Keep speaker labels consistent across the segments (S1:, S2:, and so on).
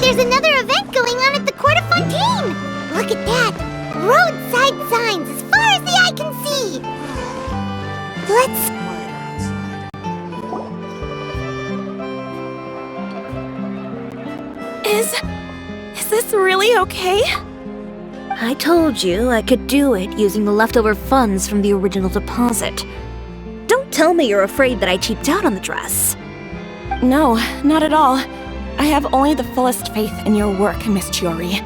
S1: there's another event going on at the Court of Fontaine! Look at that! Roadside signs as far as the eye can see! Let's...
S2: Is this really okay?
S3: I told you I could do it using the leftover funds from the original deposit. Don't tell me you're afraid that I cheaped out on the dress.
S2: No, not at all. I have only the fullest faith in your work, Miss Chiori.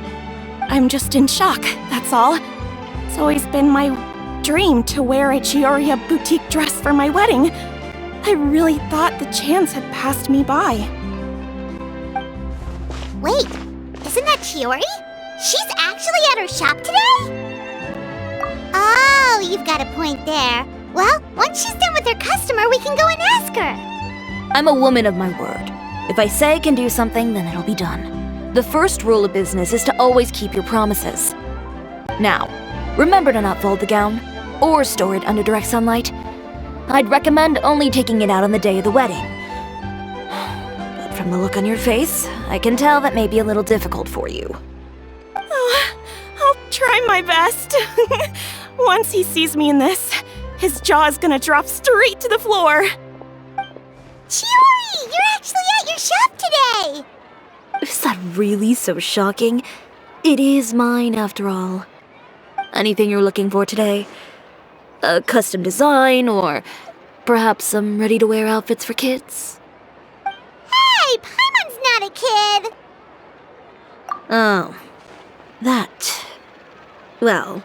S2: I'm just in shock, that's all. It's always been my dream to wear a Chiori boutique dress for my wedding. I really thought the chance had passed me by.
S1: Wait, isn't that Chiori? She's actually at her shop today? Oh, you've got a point there. Well, once she's done with her customer, we can go and ask her.
S3: I'm a woman of my word. If I say I can do something, then it'll be done. The first rule of business is to always keep your promises. Now, remember to not fold the gown, or store it under direct sunlight. I'd recommend only taking it out on the day of the wedding. But from the look on your face, I can tell that may be a little difficult for you.
S2: Oh, I'll try my best. Once he sees me in this, his jaw is gonna drop straight to the floor.
S1: Chiori, you're actually at your shop today!
S3: Is that really so shocking? It is mine, after all. Anything you're looking for today? A custom design, or perhaps some ready-to-wear outfits for kids?
S1: Hey, Paimon's not a kid!
S3: Oh, that. Well,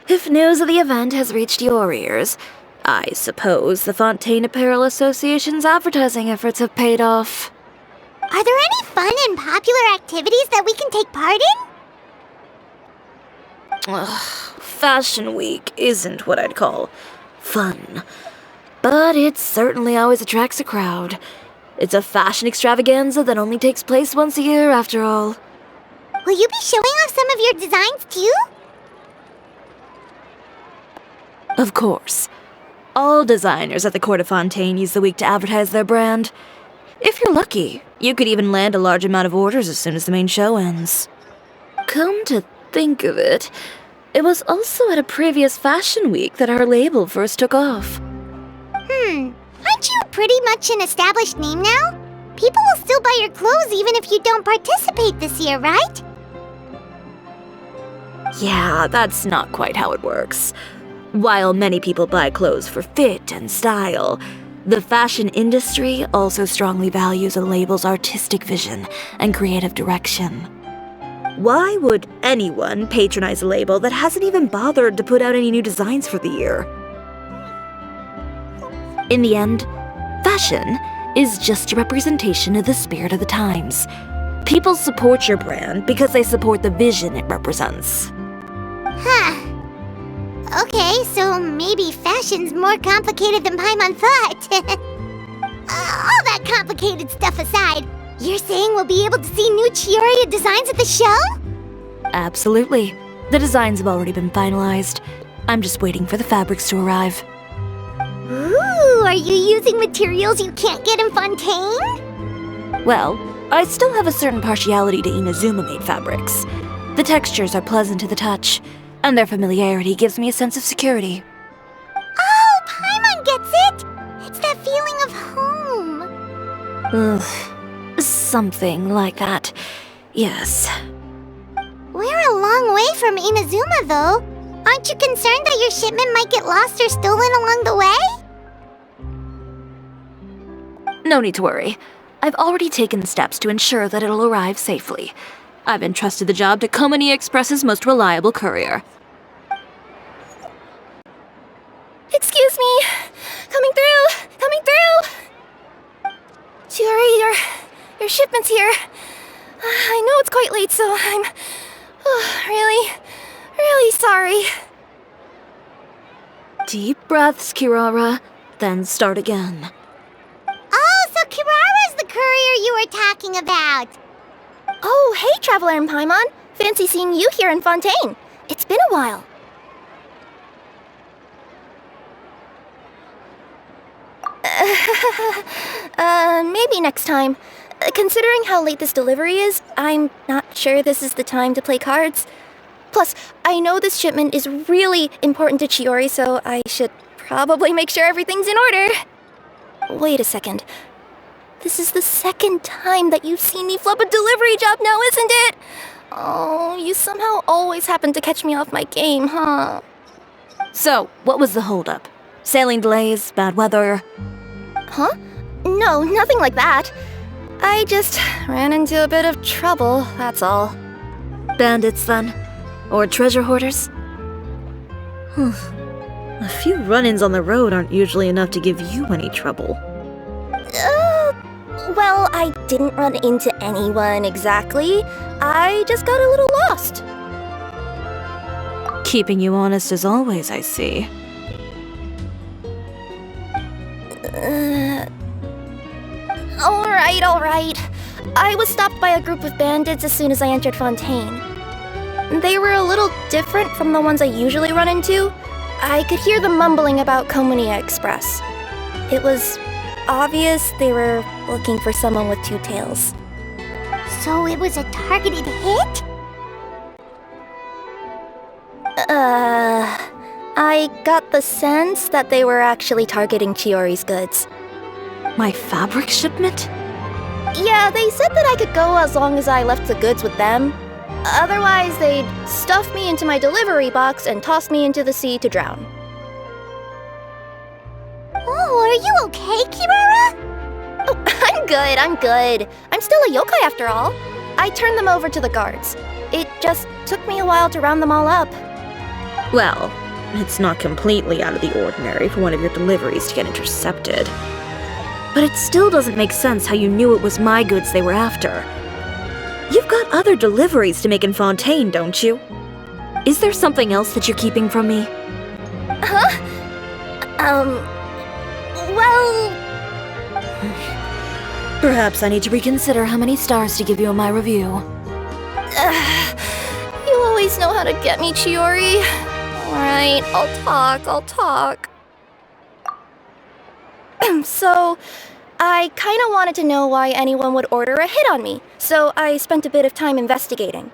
S3: if news of the event has reached your ears, I suppose the Fontaine Apparel Association's advertising efforts have paid off.
S1: Are there any fun and popular activities that we can take part in?
S3: Ugh, Fashion Week isn't what I'd call fun. But it certainly always attracts a crowd. It's a fashion extravaganza that only takes place once a year, after all.
S1: Will you be showing off some of your designs, too?
S3: Of course. All designers at the Court of Fontaine use the week to advertise their brand. If you're lucky, you could even land a large amount of orders as soon as the main show ends. Come to think of it, it was also at a previous fashion week that our label first took off.
S1: Aren't you pretty much an established name now? People will still buy your clothes even if you don't participate this year, right?
S3: Yeah, that's not quite how it works. While many people buy clothes for fit and style, the fashion industry also strongly values a label's artistic vision and creative direction. Why would anyone patronize a label that hasn't even bothered to put out any new designs for the year? In the end, fashion is just a representation of the spirit of the times. People support your brand because they support the vision it represents.
S1: Huh. Okay, so maybe fashion's more complicated than Paimon thought. All that complicated stuff aside, you're saying we'll be able to see new Chiori designs at the show?
S3: Absolutely. The designs have already been finalized. I'm just waiting for the fabrics to arrive.
S1: Ooh, are you using materials you can't get in Fontaine?
S3: Well, I still have a certain partiality to Inazuma-made fabrics. The textures are pleasant to the touch, and their familiarity gives me a sense of security.
S1: Oh, Paimon gets it! It's that feeling of home.
S3: Ugh, something like that. Yes.
S1: We're a long way from Inazuma, though. Aren't you concerned that your shipment might get lost or stolen along the way?
S3: No need to worry. I've already taken steps to ensure that it'll arrive safely. I've entrusted the job to Komani Express's most reliable courier.
S2: Excuse me! Coming through! Coming through! Chiori, your shipment's here. I know it's quite late, so I'm really sorry.
S3: Deep breaths, Kirara, then start again.
S1: Oh, so Kirara's the courier you were talking about.
S2: Oh, hey, Traveler and Paimon. Fancy seeing you here in Fontaine. It's been a while. Maybe next time.
S4: Considering how late this delivery is, I'm not sure this is the time to play cards. Plus, I know this shipment is really important to Chiori, so I should probably make sure everything's in order. Wait a second. This is the second time that you've seen me flub a delivery job now, isn't it? Oh, you somehow always happen to catch me off my game, huh?
S3: So, what was the holdup? Sailing delays, bad weather?
S4: Huh? No, nothing like that. I just ran into a bit of trouble, that's all.
S3: Bandits, then? Or treasure hoarders?
S5: A few run-ins on the road aren't usually enough to give you any trouble.
S4: Well, I didn't run into anyone exactly. I just got a little lost.
S5: Keeping you honest as always, I see.
S4: Alright. I was stopped by a group of bandits as soon as I entered Fontaine. They were a little different from the ones I usually run into. I could hear them mumbling about Komunia Express. It was obvious they were looking for someone with two tails.
S1: So it was a targeted hit?
S4: I got the sense that they were actually targeting Chiori's goods.
S5: My fabric shipment?
S4: Yeah, they said that I could go as long as I left the goods with them. Otherwise, they'd stuff me into my delivery box and toss me into the sea to drown.
S1: Oh, are you okay, Kirara?
S4: Oh, I'm good. I'm still a yokai after all. I turned them over to the guards. It just took me a while to round them all up.
S5: Well, it's not completely out of the ordinary for one of your deliveries to get intercepted. But it still doesn't make sense how you knew it was my goods they were after. You've got other deliveries to make in Fontaine, don't you? Is there something else that you're keeping from me?
S4: Huh? Well...
S3: Perhaps I need to reconsider how many stars to give you in my review.
S4: You always know how to get me, Chiori. Alright, I'll talk. So, I kinda wanted to know why anyone would order a hit on me, so I spent a bit of time investigating.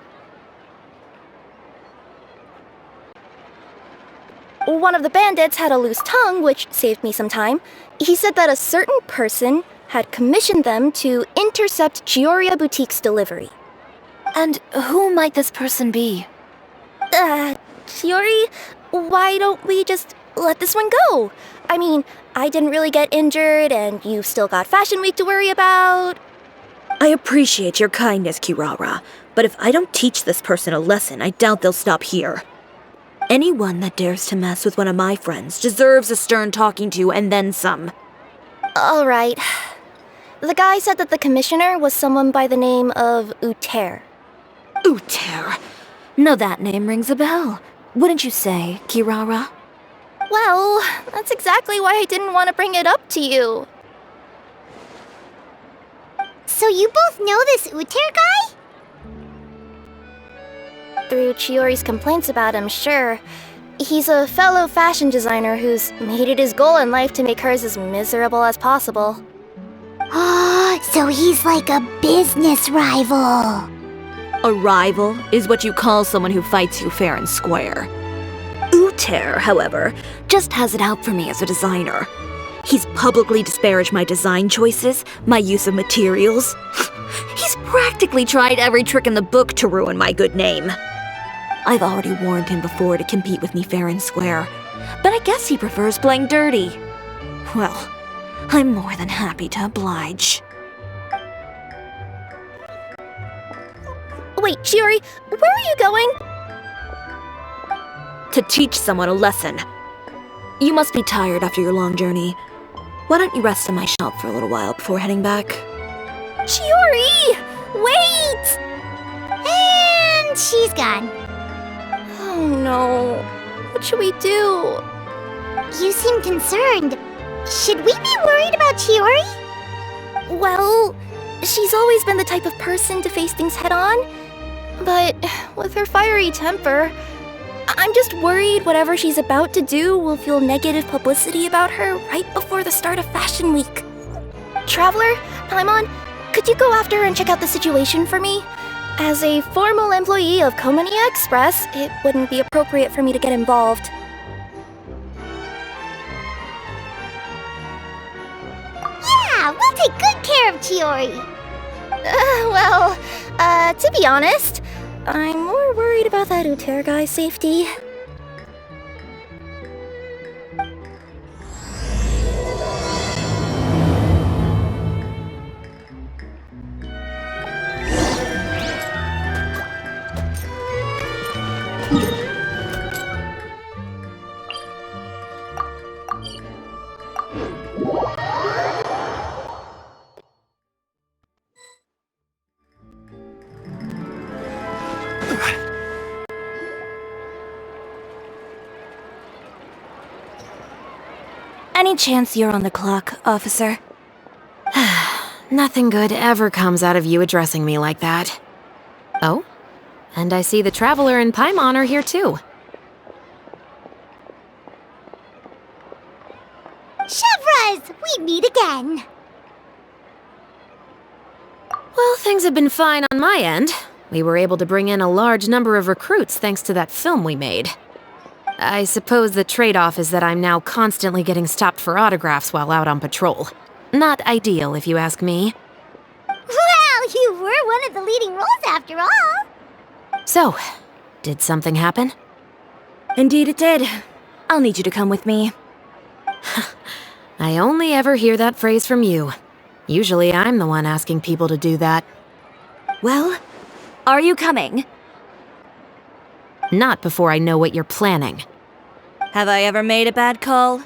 S4: One of the bandits had a loose tongue, which saved me some time. He said that a certain person had commissioned them to intercept Chiori Boutique's delivery.
S3: And who might this person be?
S4: Chiori, why don't we just let this one go? I mean, I didn't really get injured, and you've still got Fashion Week to worry about.
S5: I appreciate your kindness, Kirara, but if I don't teach this person a lesson, I doubt they'll stop here. Anyone that dares to mess with one of my friends deserves a stern talking to and then some.
S4: Alright. The guy said that the commissioner was someone by the name of Uter.
S5: Uter.
S3: No, that name rings a bell. Wouldn't you say, Kirara?
S4: Well, that's exactly why I didn't want to bring it up to you.
S1: So you both know this Uter guy?
S4: Through Chiori's complaints about him, sure. He's a fellow fashion designer who's made it his goal in life to make hers as miserable as possible.
S1: Oh, so he's like a business rival.
S5: A rival is what you call someone who fights you fair and square. Uter, however, just has it out for me as a designer. He's publicly disparaged my design choices, my use of materials. He's practically tried every trick in the book to ruin my good name. I've already warned him before to compete with me fair and square, but I guess he prefers playing dirty. Well, I'm more than happy to oblige.
S4: Wait, Chiori, where are you going?
S5: To teach someone a lesson. You must be tired after your long journey. Why don't you rest in my shop for a little while before heading back?
S4: Chiori! Wait!
S1: And she's gone.
S4: Oh no. What should we do?
S1: You seem concerned. Should we be worried about Chiori?
S4: Well, she's always been the type of person to face things head on. But with her fiery temper, I'm just worried whatever she's about to do will feel negative publicity about her right before the start of Fashion Week. Traveler, Paimon, could could you go after and check out the situation for me? As a formal employee of Komania Express, it wouldn't be appropriate for me to get involved.
S1: Yeah, we'll take good care of Chiori.
S4: To be honest, I'm more worried about that Uter guy's safety.
S3: Any chance you're on the clock, officer?
S6: Nothing good ever comes out of you addressing me like that. Oh, and I see the Traveler and Paimon are here too.
S1: Chevras, we meet again.
S6: Well, things have been fine on my end. We were able to bring in a large number of recruits thanks to that film we made. I suppose the trade-off is that I'm now constantly getting stopped for autographs while out on patrol. Not ideal, if you ask me.
S1: Well, you were one of the leading roles after all.
S6: So, did something happen?
S3: Indeed it did. I'll need you to come with me.
S6: I only ever hear that phrase from you. Usually I'm the one asking people to do that.
S3: Well, are you coming?
S6: Not before I know what you're planning.
S3: Have I ever made a bad call?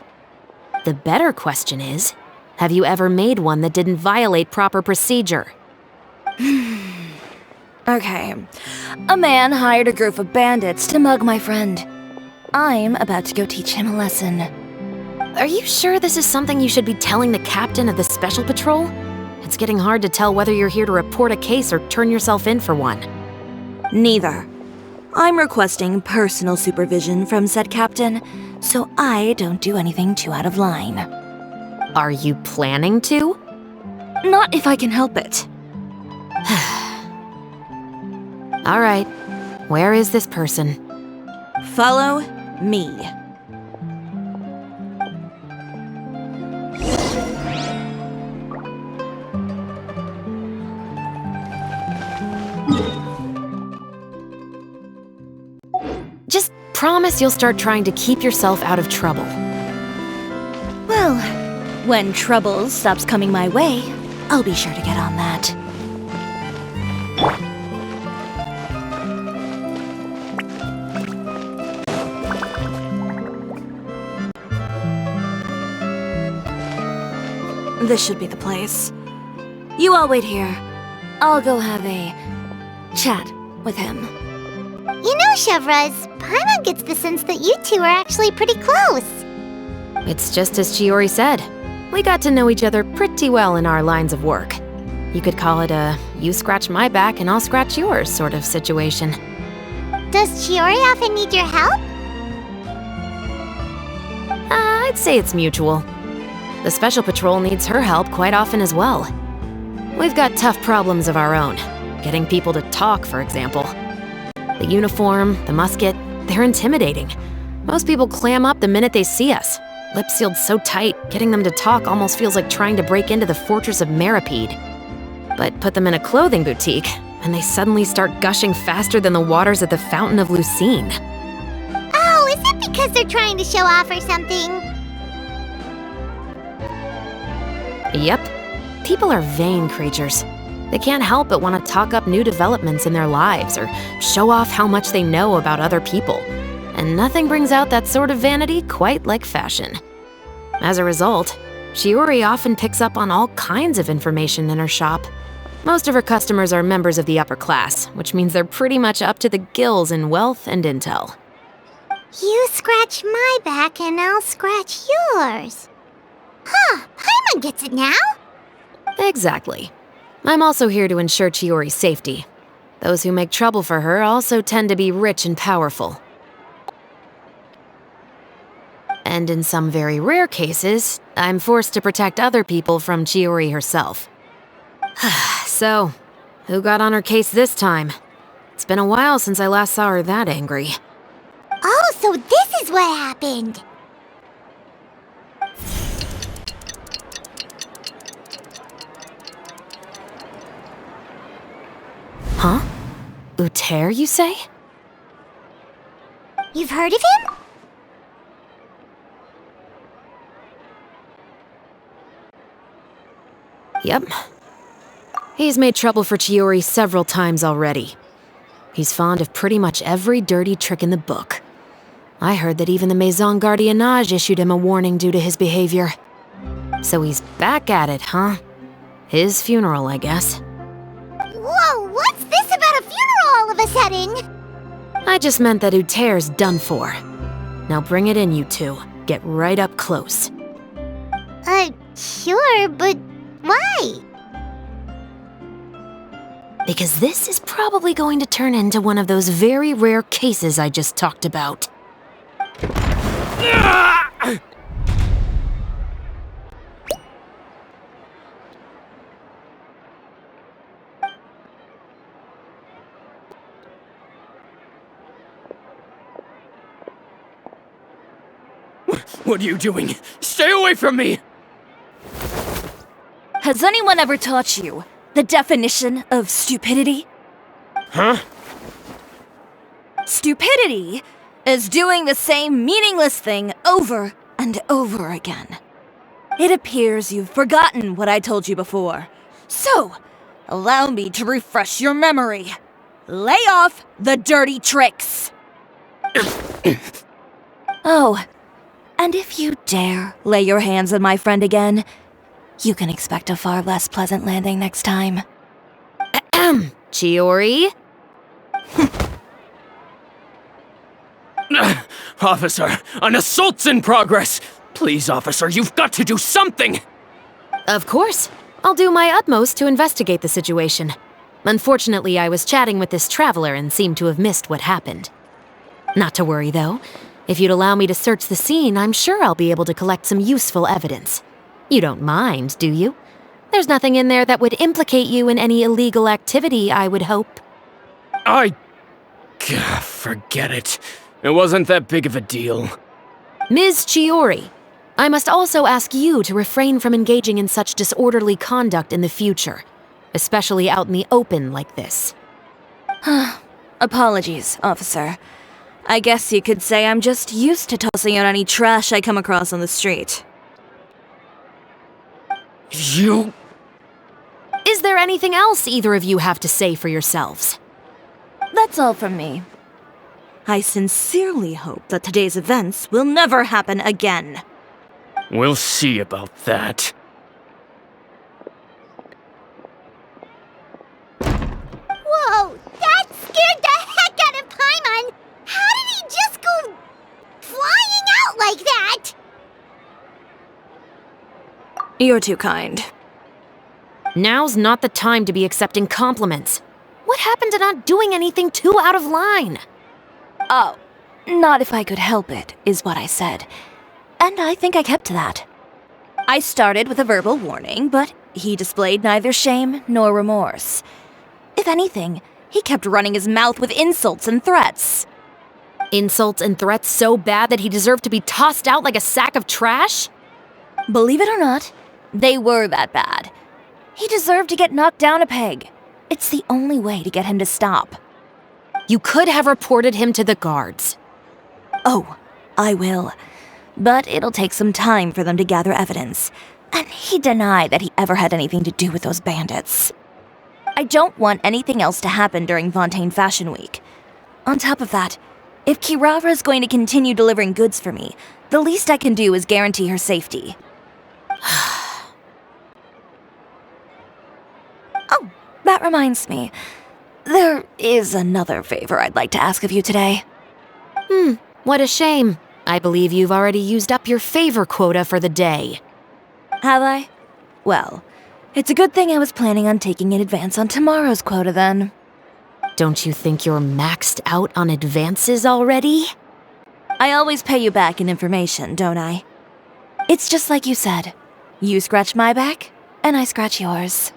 S6: The better question is, have you ever made one that didn't violate proper procedure?
S3: Okay. A man hired a group of bandits to mug my friend. I'm about to go teach him a lesson.
S6: Are you sure this is something you should be telling the captain of the Special Patrol? It's getting hard to tell whether you're here to report a case or turn yourself in for one.
S3: Neither. I'm requesting personal supervision from said captain, so I don't do anything too out of line.
S6: Are you planning to?
S3: Not if I can help it.
S6: All right. Where is this person?
S3: Follow me.
S6: Just promise you'll start trying to keep yourself out of trouble.
S3: Well, when trouble stops coming my way, I'll be sure to get on that. This should be the place. You all wait here. I'll go have a chat with him.
S1: You know, Chevras, Paimon gets the sense that you two are actually pretty close.
S6: It's just as Chiori said. We got to know each other pretty well in our lines of work. You could call it a you scratch my back and I'll scratch yours sort of situation.
S1: Does Chiori often need your help?
S6: I'd say it's mutual. The Special Patrol needs her help quite often as well. We've got tough problems of our own. Getting people to talk, for example. The uniform, the musket, they're intimidating. Most people clam up the minute they see us. Lips sealed so tight, getting them to talk almost feels like trying to break into the fortress of Meripede. But put them in a clothing boutique, and they suddenly start gushing faster than the waters at the Fountain of Lucine.
S1: Oh, is it because they're trying to show off or something?
S6: Yep. People are vain creatures. They can't help but want to talk up new developments in their lives or show off how much they know about other people. And nothing brings out that sort of vanity quite like fashion. As a result, Chiori often picks up on all kinds of information in her shop. Most of her customers are members of the upper class, which means they're pretty much up to the gills in wealth and intel.
S1: You scratch my back and I'll scratch yours. Huh, Paimon gets it now.
S6: Exactly. I'm also here to ensure Chiori's safety. Those who make trouble for her also tend to be rich and powerful. And in some very rare cases, I'm forced to protect other people from Chiori herself. So, who got on her case this time? It's been a while since I last saw her that angry.
S1: Oh, so this is what happened.
S6: Huh? Uter, you say?
S1: You've heard of him?
S6: Yep. He's made trouble for Chiori several times already. He's fond of pretty much every dirty trick in the book. I heard that even the Maison Gardiennage issued him a warning due to his behavior. So he's back at it, huh? His funeral, I guess.
S1: Whoa, what's this about a funeral all of a sudden?
S6: I just meant that Uter's done for. Now bring it in, you two. Get right up close.
S1: Sure, but why?
S6: Because this is probably going to turn into one of those very rare cases I just talked about.
S7: What are you doing? Stay away from me!
S3: Has anyone ever taught you the definition of stupidity?
S7: Huh?
S3: Stupidity is doing the same meaningless thing over and over again. It appears you've forgotten what I told you before. So, allow me to refresh your memory. Lay off the dirty tricks. Oh, and if you dare lay your hands on my friend again, you can expect a far less pleasant landing next time.
S6: Ahem. Chiori?
S7: Officer, an assault's in progress! Please, officer, you've got to do something!
S6: Of course. I'll do my utmost to investigate the situation. Unfortunately, I was chatting with this traveler and seemed to have missed what happened. Not to worry, though. If you'd allow me to search the scene, I'm sure I'll be able to collect some useful evidence. You don't mind, do you? There's nothing in there that would implicate you in any illegal activity, I would hope.
S7: Forget it. It wasn't that big of a deal.
S6: Ms. Chiori, I must also ask you to refrain from engaging in such disorderly conduct in the future, especially out in the open like this.
S3: Apologies, officer. I guess you could say I'm just used to tossing out any trash I come across on the street.
S7: You...
S6: Is there anything else either of you have to say for yourselves?
S3: That's all from me. I sincerely hope that today's events will never happen again.
S7: We'll see about that.
S1: Whoa, that scared the heck out of Paimon! How did he just go flying out like that?
S3: You're too kind.
S6: Now's not the time to be accepting compliments. What happened to not doing anything too out of line?
S3: Oh, not if I could help it, is what I said. And I think I kept to that. I started with a verbal warning, but he displayed neither shame nor remorse. If anything, he kept running his mouth with insults and threats.
S6: Insults and threats so bad that he deserved to be tossed out like a sack of trash?
S3: Believe it or not, they were that bad. He deserved to get knocked down a peg. It's the only way to get him to stop.
S6: You could have reported him to the guards.
S3: Oh, I will. But it'll take some time for them to gather evidence. And he denied that he ever had anything to do with those bandits. I don't want anything else to happen during Fontaine Fashion Week. On top of that, if Kirara is going to continue delivering goods for me, the least I can do is guarantee her safety. Oh, that reminds me. There is another favor I'd like to ask of you today.
S6: What a shame. I believe you've already used up your favor quota for the day.
S3: Have I? Well, it's a good thing I was planning on taking an advance on tomorrow's quota then.
S6: Don't you think you're maxed out on advances already?
S3: I always pay you back in information, don't I? It's just like you said. You scratch my back, and I scratch yours.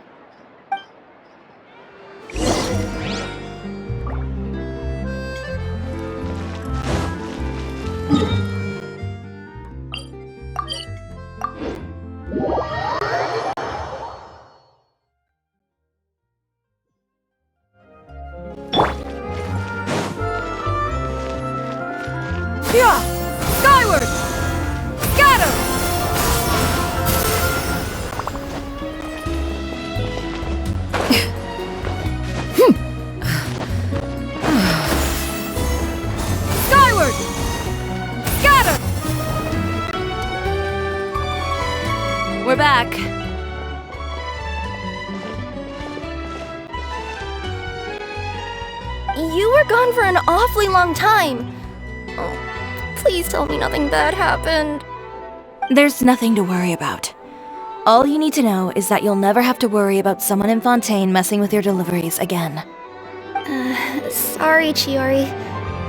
S3: Yeah! Skyward! Scatter! Skyward! Scatter! We're back.
S4: You were gone for an awfully long time. Oh, please tell me nothing bad happened.
S3: There's nothing to worry about. All you need to know is that you'll never have to worry about someone in Fontaine messing with your deliveries again.
S4: Sorry, Chiori.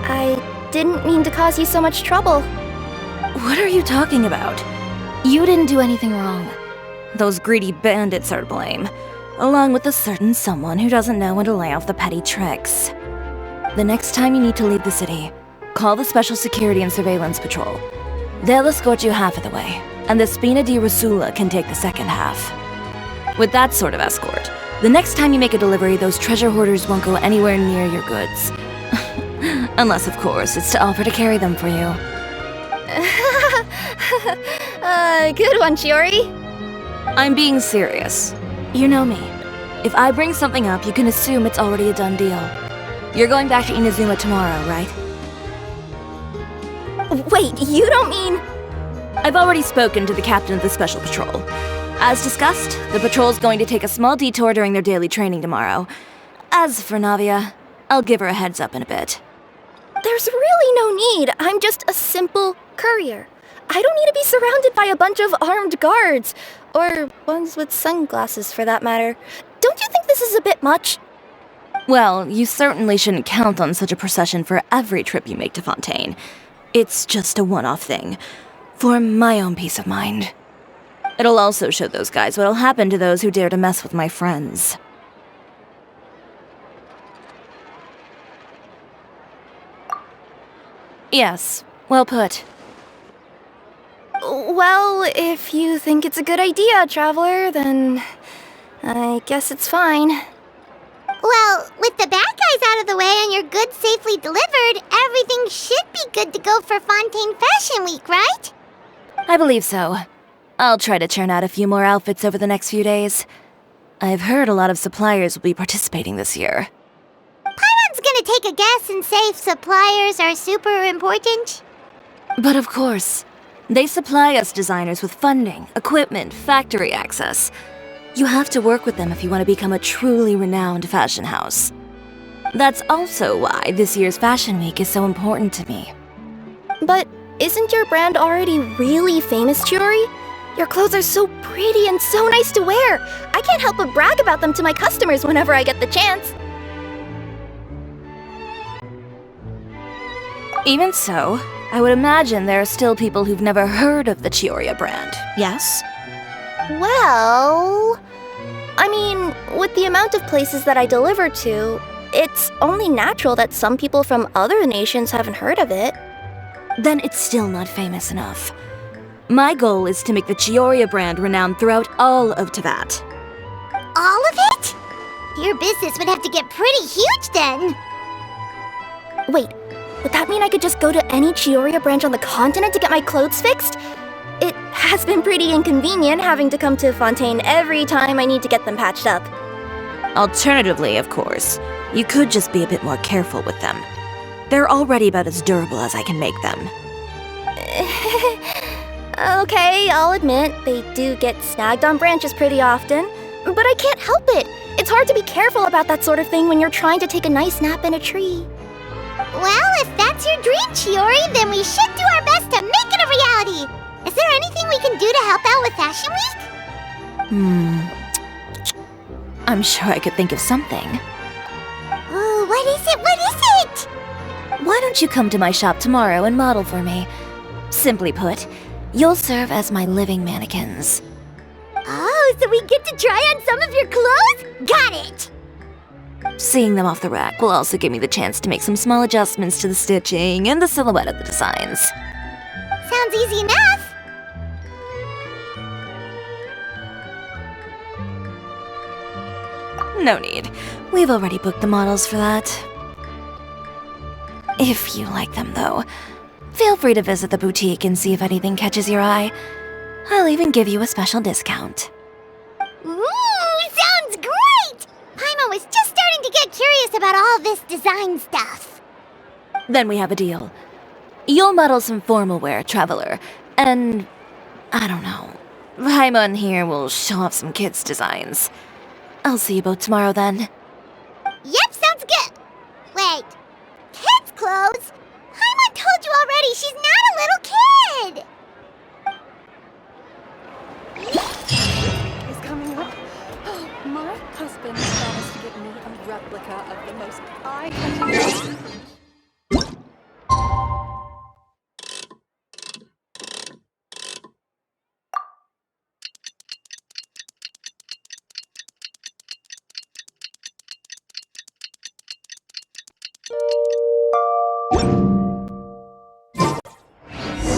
S4: I didn't mean to cause you so much trouble.
S3: What are you talking about? You didn't do anything wrong. Those greedy bandits are to blame, along with a certain someone who doesn't know when to lay off the petty tricks. The next time you need to leave the city, call the Special Security and Surveillance Patrol. They'll escort you half of the way, and the Spina di Rosula can take the second half. With that sort of escort, the next time you make a delivery, those treasure hoarders won't go anywhere near your goods. Unless, of course, it's to offer to carry them for you.
S4: Good one, Chiori.
S3: I'm being serious. You know me. If I bring something up, you can assume it's already a done deal. You're going back to Inazuma tomorrow, right?
S4: Wait, you don't mean...
S3: I've already spoken to the captain of the Special Patrol. As discussed, the patrol's going to take a small detour during their daily training tomorrow. As for Navia, I'll give her a heads up in a bit.
S4: There's really no need. I'm just a simple courier. I don't need to be surrounded by a bunch of armed guards. Or ones with sunglasses, for that matter. Don't you think this is a bit much?
S3: Well, you certainly shouldn't count on such a procession for every trip you make to Fontaine. It's just a one-off thing, for my own peace of mind. It'll also show those guys what'll happen to those who dare to mess with my friends. Yes, well put.
S4: Well, if you think it's a good idea, Traveler, then I guess it's fine.
S1: Well, with the bad guys out of the way and your goods safely delivered, everything should be good to go for Fontaine Fashion Week, right?
S3: I believe so. I'll try to churn out a few more outfits over the next few days. I've heard a lot of suppliers will be participating this year.
S1: Paimon's gonna take a guess and say suppliers are super important.
S3: But of course, they supply us designers with funding, equipment, factory access. You have to work with them if you want to become a truly renowned fashion house. That's also why this year's Fashion Week is so important to me.
S4: But isn't your brand already really famous, Chiori? Your clothes are so pretty and so nice to wear. I can't help but brag about them to my customers whenever I get the chance.
S3: Even so, I would imagine there are still people who've never heard of the Chiori brand, yes?
S4: Well, I mean, with the amount of places that I deliver to, it's only natural that some people from other nations haven't heard of it.
S3: Then it's still not famous enough. My goal is to make the Chiori brand renowned throughout all of Teyvat.
S1: All of it? Your business would have to get pretty huge then.
S4: Wait, would that mean I could just go to any Chiori branch on the continent to get my clothes fixed? It has been pretty inconvenient having to come to Fontaine every time I need to get them patched up.
S3: Alternatively, of course, you could just be a bit more careful with them. They're already about as durable as I can make them.
S4: Okay, I'll admit, they do get snagged on branches pretty often, but I can't help it. It's hard to be careful about that sort of thing when you're trying to take a nice nap in a tree.
S1: Well, if that's your dream, Chiori, then we should do our best to make it a reality. Is there anything we can do to help out with Fashion Week?
S3: I'm sure I could think of something.
S1: Ooh, what is it? What is it?
S3: Why don't you come to my shop tomorrow and model for me? Simply put, you'll serve as my living mannequins.
S1: Oh, so we get to try on some of your clothes? Got it!
S3: Seeing them off the rack will also give me the chance to make some small adjustments to the stitching and the silhouette of the designs.
S1: Sounds easy enough.
S3: No need. We've already booked the models for that. If you like them, though, Feel free to visit the boutique and see if anything catches your eye. I'll even give you a special discount.
S1: Ooh, sounds great! Paimon was just starting to get curious about all this design stuff.
S3: Then we have a deal. You'll model some formal wear, Traveler, and I don't know. Paimon here will show off some kids' designs. I'll see you both tomorrow then.
S1: Yep, sounds good. Wait, kids' clothes? Paimon told you already she's not a little kid!
S8: Is coming up. My husband promised to give me a replica of the most eye-catching.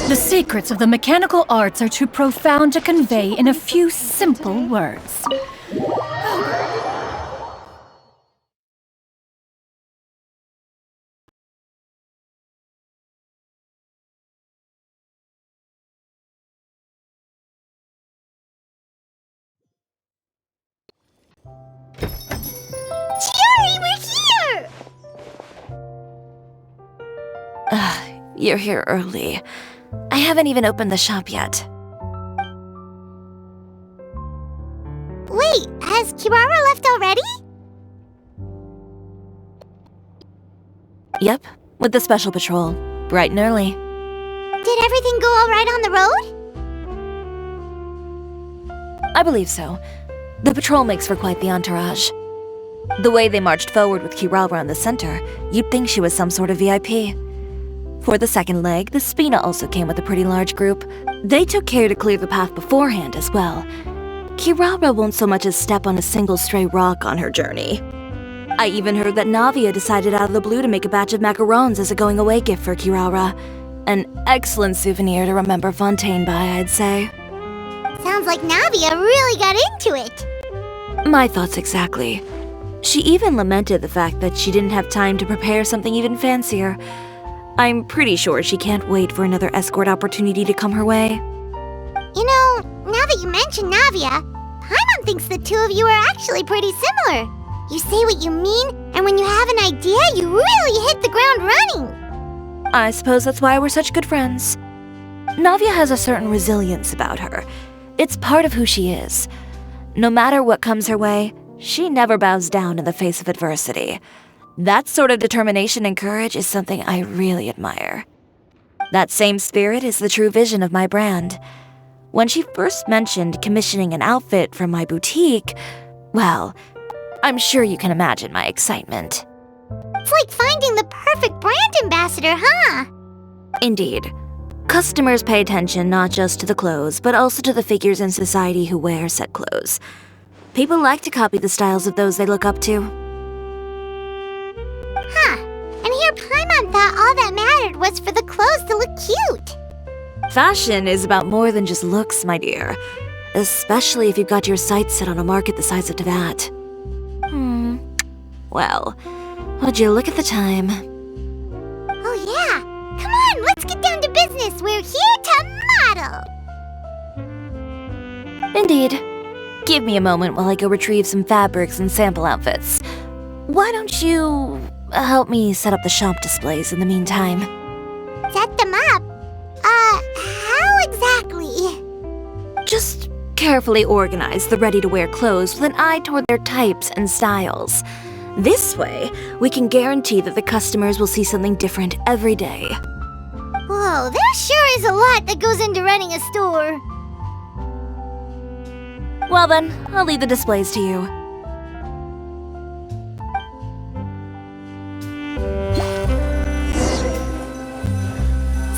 S9: The secrets of the mechanical arts are too profound to convey in a few simple words.
S1: Chiori, we're here!
S3: You're here early. I haven't even opened the shop yet.
S1: Wait, has Kirara left already?
S3: Yep, with the special patrol. Bright and early.
S1: Did everything go alright on the road?
S3: I believe so. The patrol makes for quite the entourage. The way they marched forward with Kirara in the center, you'd think she was some sort of VIP. For the second leg, the Spina also came with a pretty large group. They took care to clear the path beforehand as well. Kirara won't so much as step on a single stray rock on her journey. I even heard that Navia decided out of the blue to make a batch of macarons as a going-away gift for Kirara. An excellent souvenir to remember Fontaine by, I'd say.
S1: Sounds like Navia really got into it.
S3: My thoughts exactly. She even lamented the fact that she didn't have time to prepare something even fancier. I'm pretty sure she can't wait for another escort opportunity to come her way.
S1: You know, now that you mention Navia, Paimon thinks the two of you are actually pretty similar. You say what you mean, and when you have an idea, you really hit the ground running.
S3: I suppose that's why we're such good friends. Navia has a certain resilience about her. It's part of who she is. No matter what comes her way, she never bows down in the face of adversity. That sort of determination and courage is something I really admire. That same spirit is the true vision of my brand. When she first mentioned commissioning an outfit from my boutique, well, I'm sure you can imagine my excitement.
S1: It's like finding the perfect brand ambassador, huh?
S3: Indeed. Customers pay attention not just to the clothes, but also to the figures in society who wear said clothes. People like to copy the styles of those they look up to.
S1: Huh. And here Paimon thought all that mattered was for the clothes to look cute.
S3: Fashion is about more than just looks, my dear. Especially if you've got your sights set on a market the size of Teyvat. Well, would you look at the time?
S1: Oh yeah. Come on, let's get down to business. We're here to model.
S3: Indeed. Give me a moment while I go retrieve some fabrics and sample outfits. Why don't you help me set up the shop displays in the meantime?
S1: Set them up? How exactly?
S3: Just carefully organize the ready-to-wear clothes with an eye toward their types and styles. This way, we can guarantee that the customers will see something different every day.
S1: Whoa, there sure is a lot that goes into running a store.
S3: Well then, I'll leave the displays to you.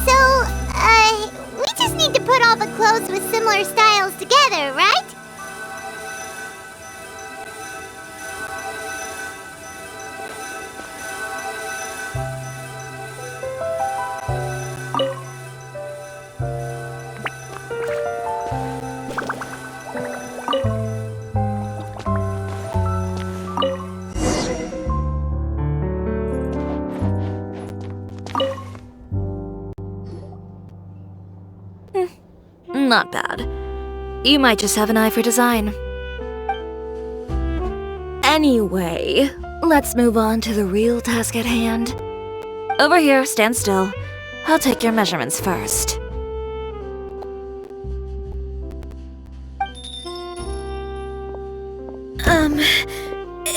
S1: So, we just need to put all the clothes with similar styles together, right?
S3: Not bad. You might just have an eye for design. Anyway, let's move on to the real task at hand. Over here, stand still. I'll take your measurements first.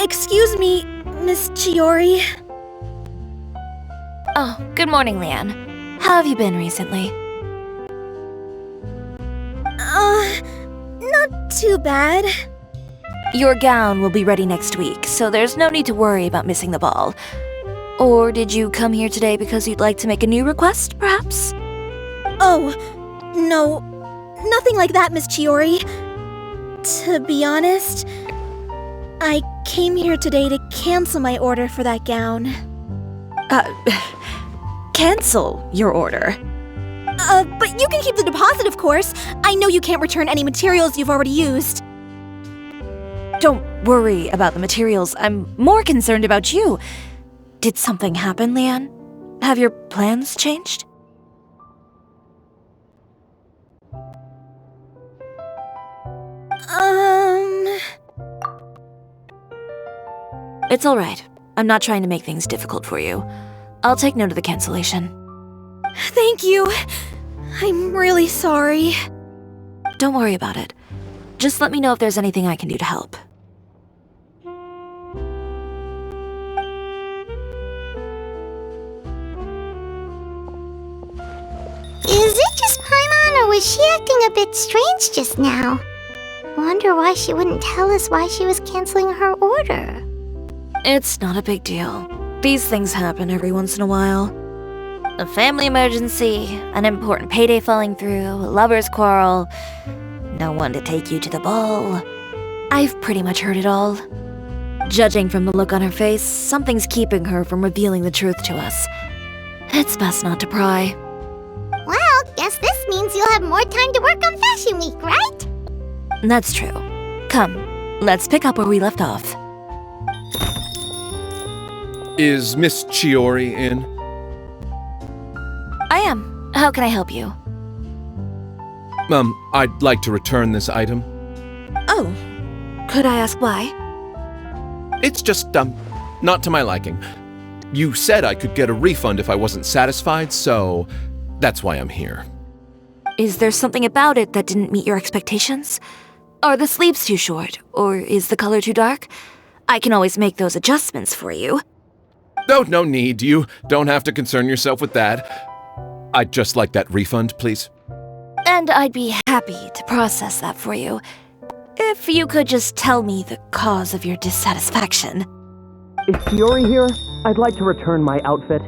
S4: Excuse me, Miss Chiori.
S3: Oh, good morning, Leanne. How have you been recently?
S4: Not too bad.
S3: Your gown will be ready next week, so there's no need to worry about missing the ball. Or did you come here today because you'd like to make a new request, perhaps?
S4: Oh, no. Nothing like that, Miss Chiori. To be honest, I came here today to cancel my order for that gown.
S3: Cancel your order.
S4: But you can keep the deposit, of course. I know you can't return any materials you've already used.
S3: Don't worry about the materials. I'm more concerned about you. Did something happen, Leanne? Have your plans changed? It's all right. I'm not trying to make things difficult for you. I'll take note of the cancellation.
S4: Thank you. I'm really sorry.
S3: Don't worry about it. Just let me know if there's anything I can do to help.
S1: Is it just Paimon, or was she acting a bit strange just now? Wonder why she wouldn't tell us why she was canceling her order.
S3: It's not a big deal. These things happen every once in a while. A family emergency, an important payday falling through, a lover's quarrel, no one to take you to the ball. I've pretty much heard it all. Judging from the look on her face, something's keeping her from revealing the truth to us. It's best not to pry.
S1: Well, guess this means you'll have more time to work on Fashion Week, right?
S3: That's true. Come, let's pick up where we left off.
S10: Is Miss Chiori in?
S3: I am. How can I help you?
S10: I'd like to return this item.
S3: Oh, could I ask why?
S10: It's just, not to my liking. You said I could get a refund if I wasn't satisfied, so that's why I'm here.
S3: Is there something about it that didn't meet your expectations? Are the sleeves too short, or is the color too dark? I can always make those adjustments for you.
S10: Oh, no need. You don't have to concern yourself with that. I'd just like that refund, please.
S3: And I'd be happy to process that for you, if you could just tell me the cause of your dissatisfaction.
S7: Is Chiori here? I'd like to return my outfit.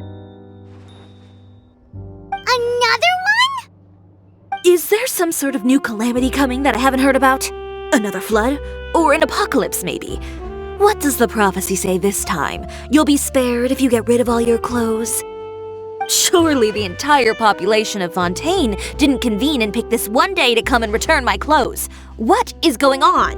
S1: Another one?
S3: Is there some sort of new calamity coming that I haven't heard about? Another flood? Or an apocalypse, maybe? What does the prophecy say this time? You'll be spared if you get rid of all your clothes? Surely the entire population of Fontaine didn't convene and pick this one day to come and return my clothes. What is going on?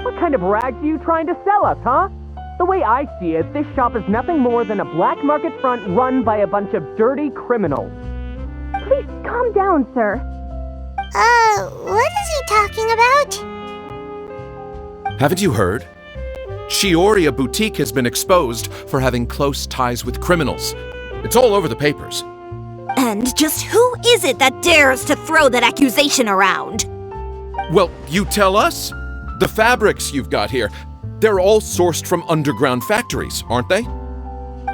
S7: What kind of rags are you trying to sell us, huh? The way I see it, this shop is nothing more than a black market front run by a bunch of dirty criminals.
S4: Please calm down, sir.
S1: What is he talking about?
S10: Haven't you heard? Chiori, a boutique, has been exposed for having close ties with criminals. It's all over the papers.
S3: And just who is it that dares to throw that accusation around?
S10: Well, you tell us. The fabrics you've got here, they're all sourced from underground factories, aren't they?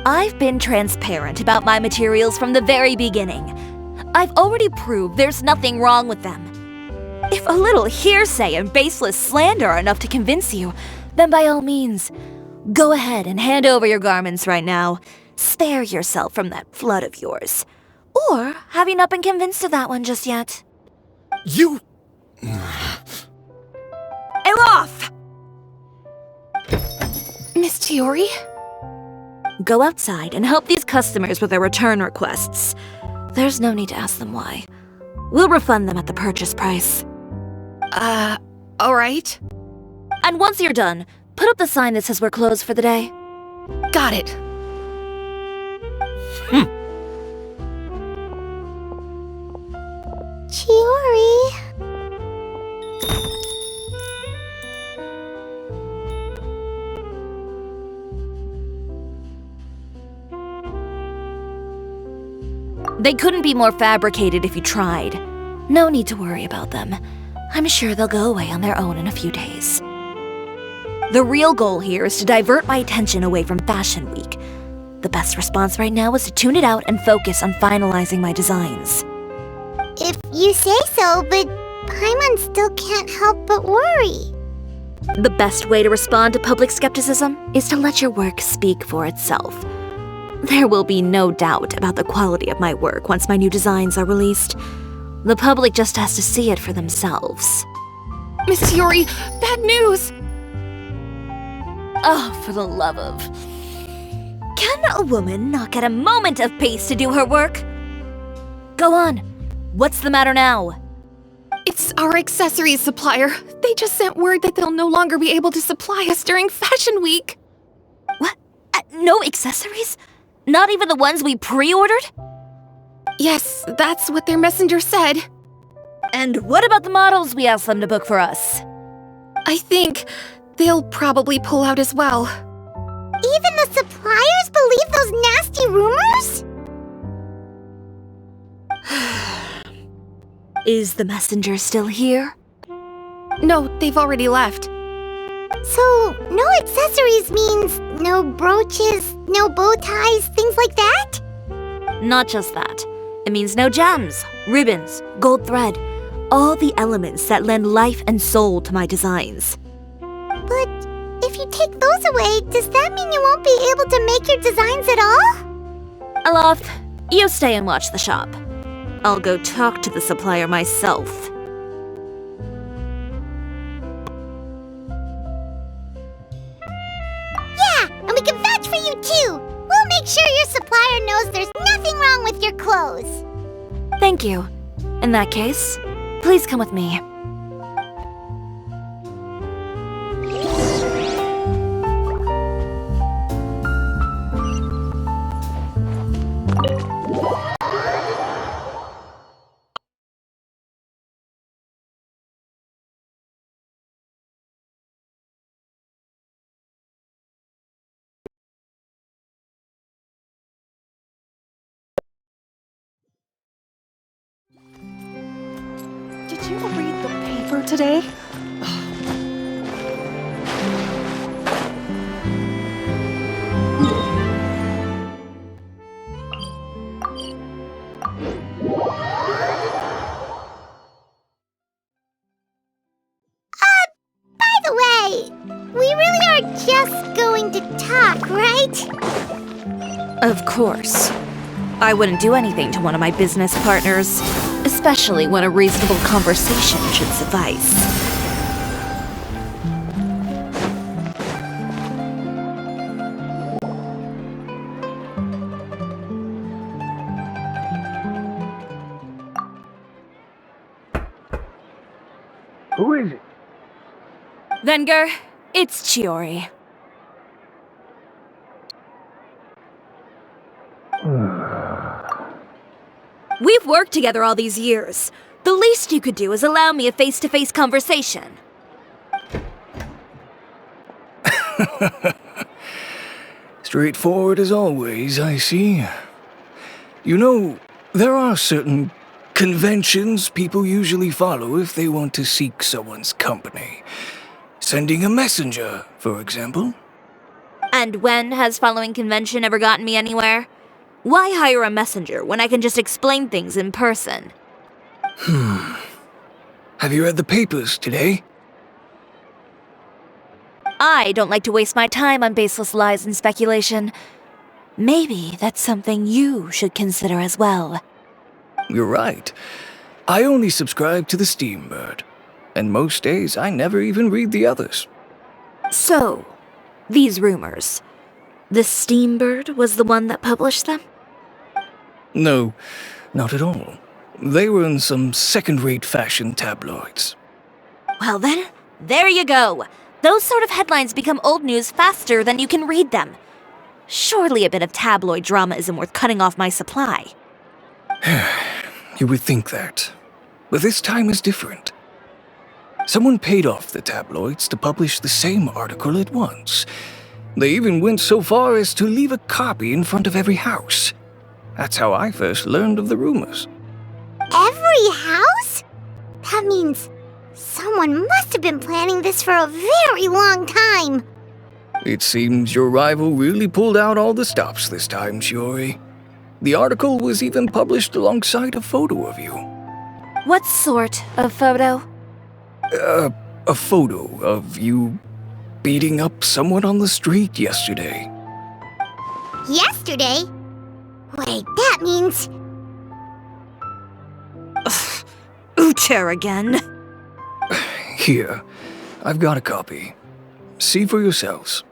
S3: I've been transparent about my materials from the very beginning. I've already proved there's nothing wrong with them. If a little hearsay and baseless slander are enough to convince you, then by all means, go ahead and hand over your garments right now. Spare yourself from that flood of yours. Or have you not been convinced of that one just yet?
S10: You...
S3: Elof!
S2: Miss Chiori?
S3: Go outside and help these customers with their return requests. There's no need to ask them why. We'll refund them at the purchase price.
S2: All right.
S3: And once you're done, put up the sign that says we're closed for the day.
S2: Got it.
S3: They couldn't be more fabricated if you tried. No need to worry about them. I'm sure they'll go away on their own in a few days. The real goal here is to divert my attention away from Fashion Week. The best response right now is to tune it out and focus on finalizing my designs.
S1: If you say so, but Paimon still can't help but worry.
S3: The best way to respond to public skepticism is to let your work speak for itself. There will be no doubt about the quality of my work once my new designs are released. The public just has to see it for themselves.
S2: Miss Chiori, bad news!
S3: Oh, for the love of... Can a woman not get a moment of peace to do her work? Go on. What's the matter now?
S2: It's our accessories supplier. They just sent word that they'll no longer be able to supply us during Fashion Week.
S3: What? No accessories? Not even the ones we pre-ordered?
S2: Yes, that's what their messenger said.
S3: And what about the models we asked them to book for us?
S2: I think they'll probably pull out as well.
S1: Even the suppliers believe those nasty rumors?
S3: Is the messenger still here?
S2: No, they've already left.
S1: So, no accessories means no brooches, no bow ties, things like that?
S3: Not just that. It means no gems, ribbons, gold thread, all the elements that lend life and soul to my designs.
S1: But if you take those away, does that mean you won't be able to make your designs at all?
S3: Alof, you stay and watch the shop. I'll go talk to the supplier myself.
S1: Yeah, and we can vouch for you too. We'll make sure your supplier knows there's nothing wrong with your clothes.
S3: Thank you. In that case, please come with me.
S2: Did you read the paper today?
S1: By the way, we really are just going to talk, right?
S3: Of course. I wouldn't do anything to one of my business partners, especially when a reasonable conversation should suffice.
S11: Who is it?
S3: Venger, it's Chiori. We've worked together all these years. The least you could do is allow me a face-to-face conversation.
S11: Straightforward as always, I see. You know, there are certain conventions people usually follow if they want to seek someone's company. Sending a messenger, for example.
S3: And when has following convention ever gotten me anywhere? Why hire a messenger when I can just explain things in person?
S11: Have you read the papers today?
S3: I don't like to waste my time on baseless lies and speculation. Maybe that's something you should consider as well.
S11: You're right. I only subscribe to the Steambird. And most days I never even read the others.
S3: So, these rumors. The Steambird was the one that published them?
S11: No, not at all. They were in some second-rate fashion tabloids.
S3: Well then, there you go. Those sort of headlines become old news faster than you can read them. Surely a bit of tabloid drama isn't worth cutting off my supply.
S11: You would think that. But this time is different. Someone paid off the tabloids to publish the same article at once. They even went so far as to leave a copy in front of every house. That's how I first learned of the rumors.
S1: Every house? That means someone must have been planning this for a very long time.
S11: It seems your rival really pulled out all the stops this time, Chiori. The article was even published alongside a photo of you.
S3: What sort of photo?
S11: A photo of you beating up someone on the street yesterday.
S1: Yesterday? Wait, that means...
S3: Uter again.
S11: Here, I've got a copy. See for yourselves.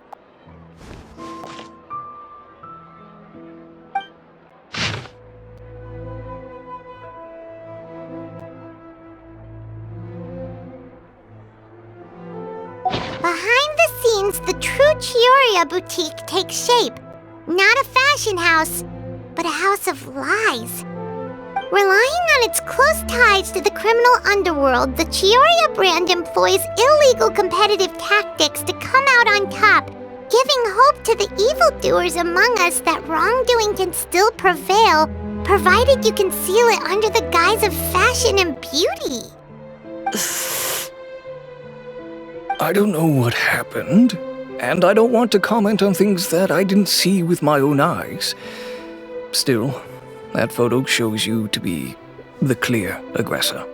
S1: Behind the scenes, the true Chiori boutique takes shape. Not a fashion house, but a house of lies. Relying on its close ties to the criminal underworld, the Chiori brand employs illegal competitive tactics to come out on top, giving hope to the evildoers among us that wrongdoing can still prevail, provided you conceal it under the guise of fashion and beauty.
S11: I don't know what happened, and I don't want to comment on things that I didn't see with my own eyes. Still, that photo shows you to be the clear aggressor.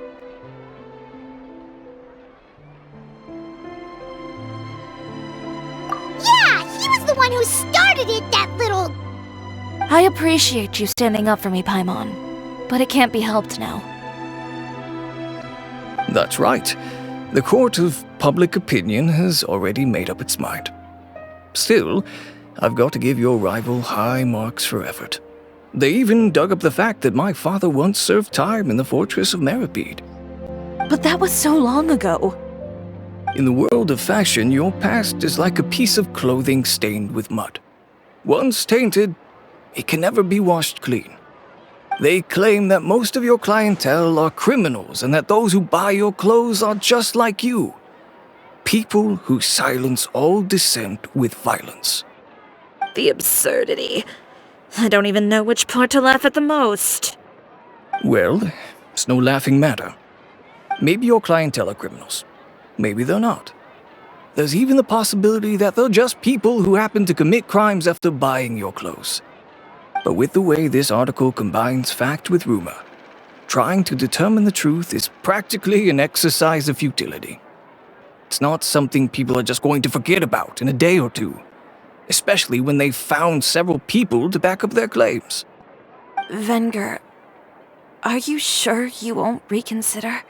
S1: Yeah, he was the one who started it, that little...
S3: I appreciate you standing up for me, Paimon, but it can't be helped now.
S11: That's right. The court of public opinion has already made up its mind. Still, I've got to give your rival high marks for effort. They even dug up the fact that my father once served time in the fortress of Meripede.
S3: But that was so long ago.
S11: In the world of fashion, your past is like a piece of clothing stained with mud. Once tainted, it can never be washed clean. They claim that most of your clientele are criminals and that those who buy your clothes are just like you. People who silence all dissent with violence.
S5: The absurdity. I don't even know which part to laugh at the most.
S11: Well, it's no laughing matter. Maybe your clientele are criminals. Maybe they're not. There's even the possibility that they're just people who happen to commit crimes after buying your clothes. But with the way this article combines fact with rumor, trying to determine the truth is practically an exercise of futility. It's not something people are just going to forget about in a day or two, especially when they've found several people to back up their claims.
S3: Venger, are you sure you won't reconsider?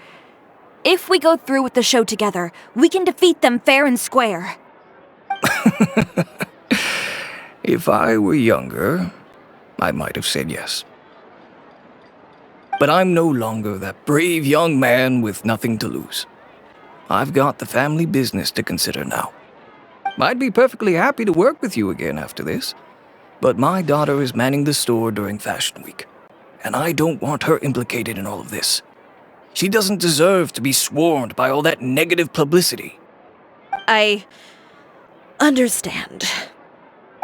S3: If we go through with the show together, we can defeat them fair and square.
S11: If I were younger, I might have said yes. But I'm no longer that brave young man with nothing to lose. I've got the family business to consider now. I'd be perfectly happy to work with you again after this, but my daughter is manning the store during Fashion Week, and I don't want her implicated in all of this. She doesn't deserve to be swarmed by all that negative publicity.
S5: I understand.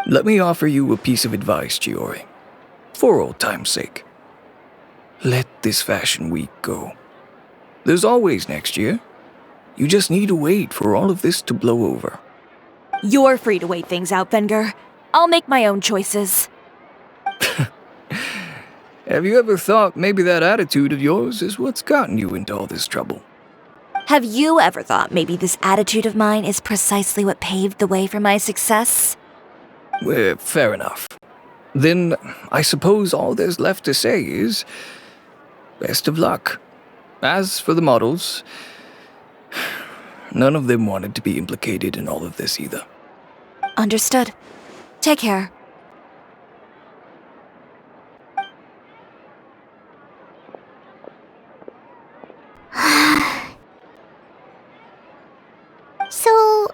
S11: Let me offer you a piece of advice, Chiori. For old time's sake. Let this Fashion Week go. There's always next year. You just need to wait for all of this to blow over.
S3: You're free to wait things out, Venger. I'll make my own choices.
S11: Have you ever thought maybe that attitude of yours is what's gotten you into all this trouble?
S3: Have you ever thought maybe this attitude of mine is precisely what paved the way for my success?
S11: Well, fair enough. Then I suppose all there's left to say is, best of luck. As for the models, none of them wanted to be implicated in all of this either.
S3: Understood. Take care.
S1: So,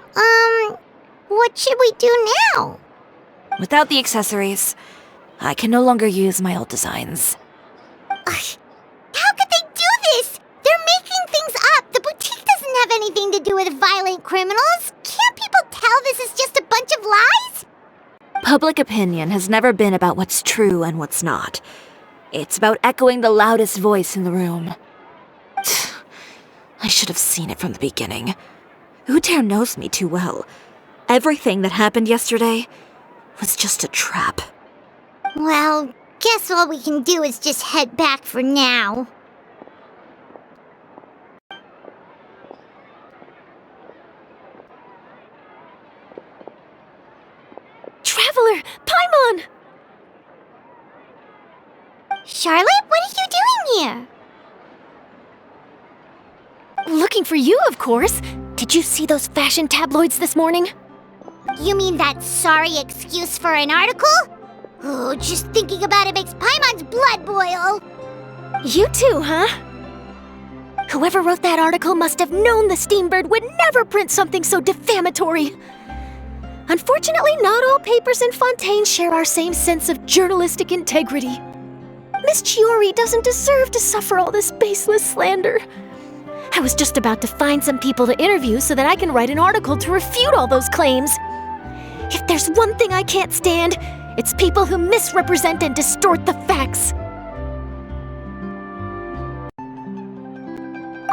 S1: what should we do now?
S3: Without the accessories, I can no longer use my old designs.
S1: How could they do this? They're making things up. The boutique doesn't have anything to do with violent criminals. Can't people tell this is just a bunch of lies?
S3: Public opinion has never been about what's true and what's not. It's about echoing the loudest voice in the room. I should have seen it from the beginning. Uter knows me too well. Everything that happened yesterday was just a trap.
S1: Well, guess all we can do is just head back for now.
S4: Traveler! Paimon!
S1: Charlotte, what are you doing here?
S4: Looking for you, of course. Did you see those fashion tabloids this morning?
S1: You mean that sorry excuse for an article? Oh, just thinking about it makes Paimon's blood boil.
S4: You too, huh? Whoever wrote that article must have known the Steambird would never print something so defamatory. Unfortunately, not all papers in Fontaine share our same sense of journalistic integrity. Miss Chiori doesn't deserve to suffer all this baseless slander. I was just about to find some people to interview so that I can write an article to refute all those claims. If there's one thing I can't stand, it's people who misrepresent and distort the facts.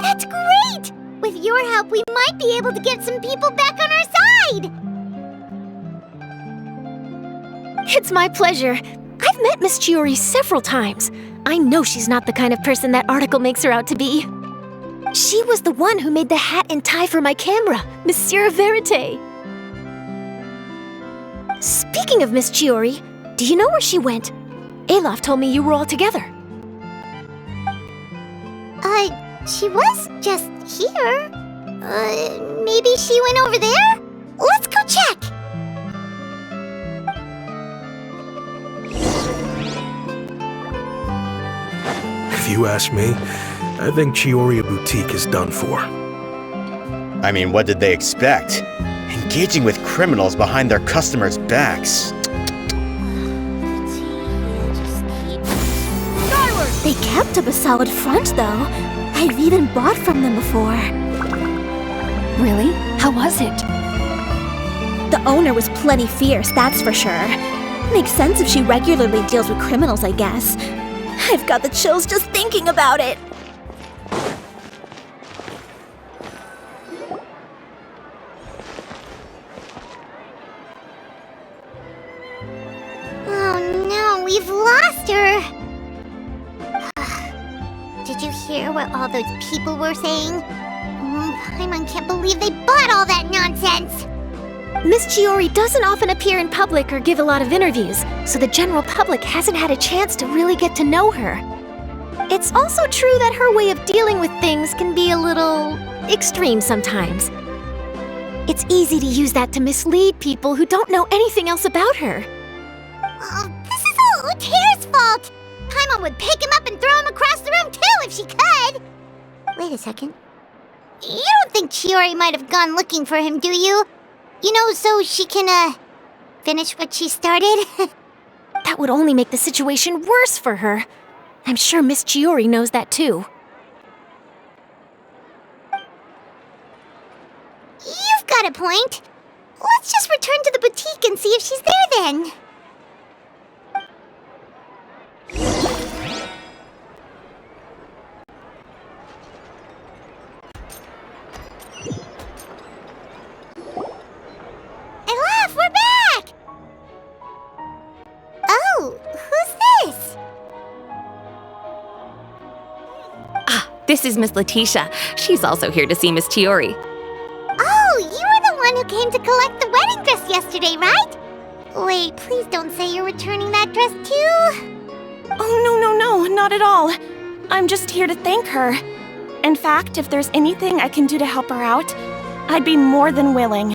S1: That's great! With your help, we might be able to get some people back on our side!
S4: It's my pleasure. I've met Miss Chiori several times. I know she's not the kind of person that article makes her out to be. She was the one who made the hat and tie for my camera, Monsieur Verite. Speaking of Miss Chiori, do you know where she went? Alof told me you were all together.
S1: She was just here. Maybe she went over there? Let's go check!
S12: If you ask me, I think Chiori Boutique is done for.
S13: I mean, what did they expect? Engaging with criminals behind their customers' backs.
S4: They kept up a solid front, though. I've even bought from them before.
S9: Really? How was it?
S4: The owner was plenty fierce, that's for sure. Makes sense if she regularly deals with criminals, I guess. I've got the chills just thinking about it.
S1: Oh no, we've lost her! Did you hear what all those people were saying? Paimon can't believe they bought all that nonsense!
S4: Miss Chiori doesn't often appear in public or give a lot of interviews, so the general public hasn't had a chance to really get to know her. It's also true that her way of dealing with things can be a little extreme sometimes. It's easy to use that to mislead people who don't know anything else about her.
S1: This is all Uter's fault! Paimon would pick him up and throw him across the room too if she could! Wait a second. You don't think Chiori might have gone looking for him, do you? You know, so she can, finish what she started?
S4: That would only make the situation worse for her. I'm sure Miss Chiori knows that too.
S1: You've got a point. Let's just return to the boutique and see if she's there then. Alof, we're back! Oh, who's this?
S2: This is Miss Letitia. She's also here to see Miss Chiori.
S1: Oh, you were the one who came to collect the wedding dress yesterday, right? Wait, please don't say you're returning that dress too.
S2: Oh, no, not at all. I'm just here to thank her. In fact, if there's anything I can do to help her out, I'd be more than willing.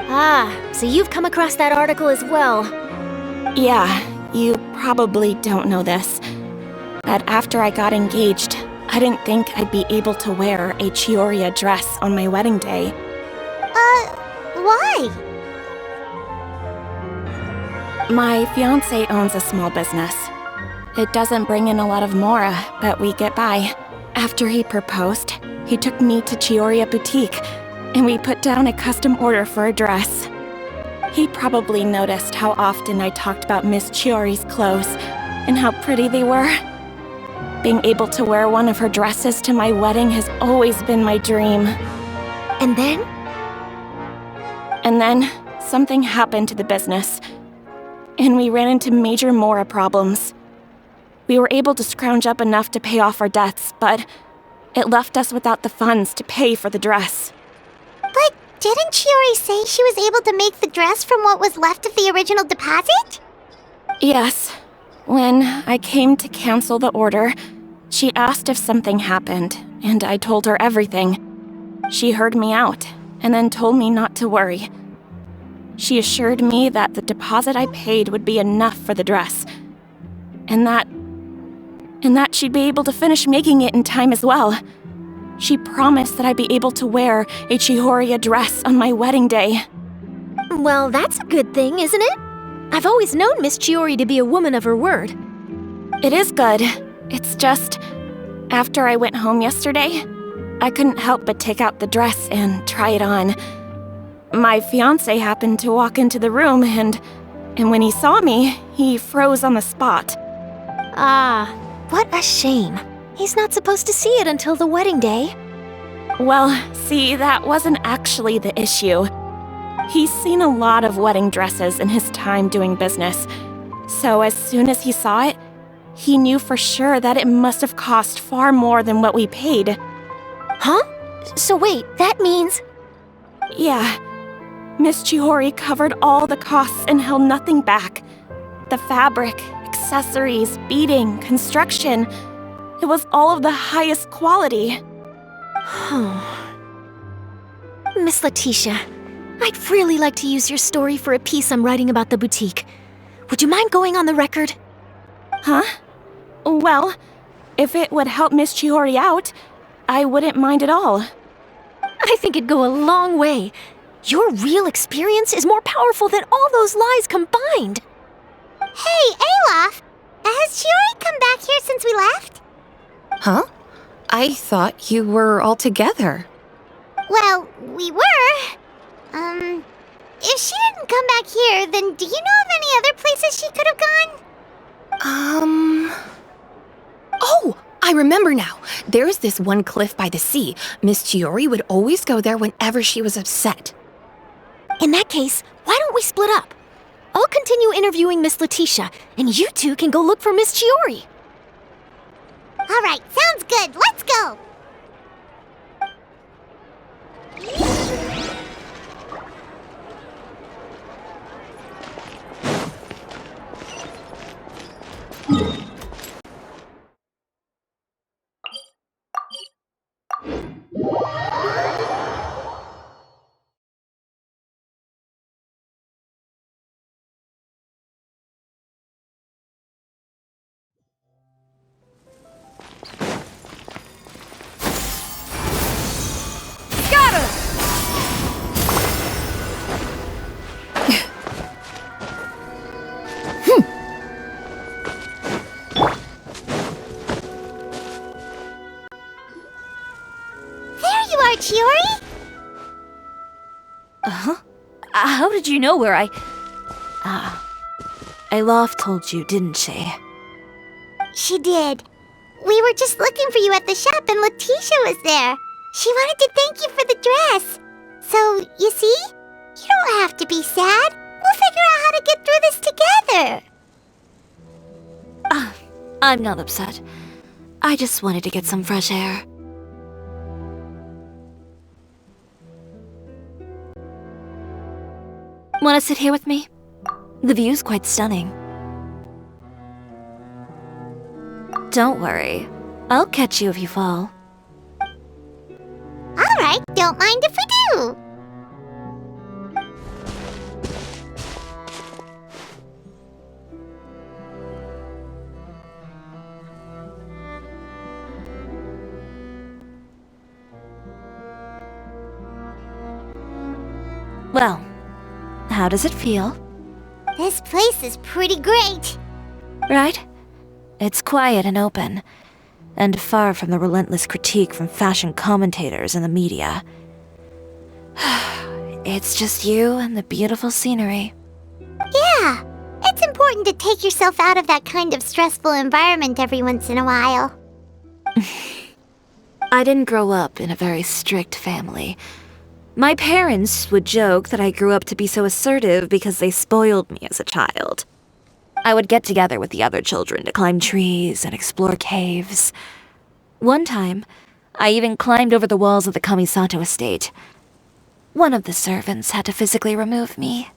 S4: Ah, so you've come across that article as well.
S2: Yeah, you probably don't know this, but after I got engaged, I didn't think I'd be able to wear a Chiori dress on my wedding day.
S1: Why?
S2: My fiancé owns a small business. It doesn't bring in a lot of mora, but we get by. After he proposed, he took me to Chiori Boutique, and we put down a custom order for a dress. He probably noticed how often I talked about Miss Chiori's clothes and how pretty they were. Being able to wear one of her dresses to my wedding has always been my dream.
S3: And then?
S2: And then, something happened to the business, and we ran into major Mora problems. We were able to scrounge up enough to pay off our debts, but it left us without the funds to pay for the dress.
S1: But didn't Chiori say she was able to make the dress from what was left of the original deposit?
S2: Yes. When I came to cancel the order, she asked if something happened, and I told her everything. She heard me out, and then told me not to worry. She assured me that the deposit I paid would be enough for the dress, and that she'd be able to finish making it in time as well. She promised that I'd be able to wear a Chiori dress on my wedding day.
S3: Well, that's a good thing, isn't it? I've always known Miss Chiori to be a woman of her word.
S2: It is good. It's just, after I went home yesterday, I couldn't help but take out the dress and try it on. My fiancé happened to walk into the room and when he saw me, he froze on the spot.
S3: Ah, what a shame. He's not supposed to see it until the wedding day.
S2: Well, see, that wasn't actually the issue. He's seen a lot of wedding dresses in his time doing business, so as soon as he saw it, he knew for sure that it must have cost far more than what we paid.
S3: Huh? So wait, that means...
S2: Yeah. Miss Chiori covered all the costs and held nothing back. The fabric, accessories, beading, construction. It was all of the highest quality.
S3: Miss Letitia, I'd really like to use your story for a piece I'm writing about the boutique. Would you mind going on the record?
S2: Huh? Well, if it would help Miss Chiori out, I wouldn't mind at all.
S3: I think it'd go a long way. Your real experience is more powerful than all those lies combined.
S1: Hey, Olaf! Has Chiori come back here since we left?
S8: Huh? I thought you were all together.
S1: Well, we were. If she didn't come back here, then do you know of any other places she could have gone?
S8: Oh, I remember now. There's this one cliff by the sea. Miss Chiori would always go there whenever she was upset.
S3: In that case, why don't we split up? I'll continue interviewing Miss Letitia, and you two can go look for Miss Chiori.
S1: All right, sounds good. Let's go. Chiori?
S3: Uh-huh. How did you know where I...
S5: Eilaf told you, didn't she?
S1: She did. We were just looking for you at the shop and Letitia was there. She wanted to thank you for the dress. So, you see? You don't have to be sad. We'll figure out how to get through this together.
S5: I'm not upset. I just wanted to get some fresh air. Want to sit here with me? The view's quite stunning. Don't worry. I'll catch you if you fall.
S1: All right, don't mind if we do.
S5: Well, how does it feel?
S1: This place is pretty great.
S5: Right? It's quiet and open, and far from the relentless critique from fashion commentators and the media.
S3: It's just you and the beautiful scenery.
S1: Yeah, it's important to take yourself out of that kind of stressful environment every once in a while.
S3: I didn't grow up in a very strict family. My parents would joke that I grew up to be so assertive because they spoiled me as a child. I would get together with the other children to climb trees and explore caves. One time, I even climbed over the walls of the Kamisato estate. One of the servants had to physically remove me.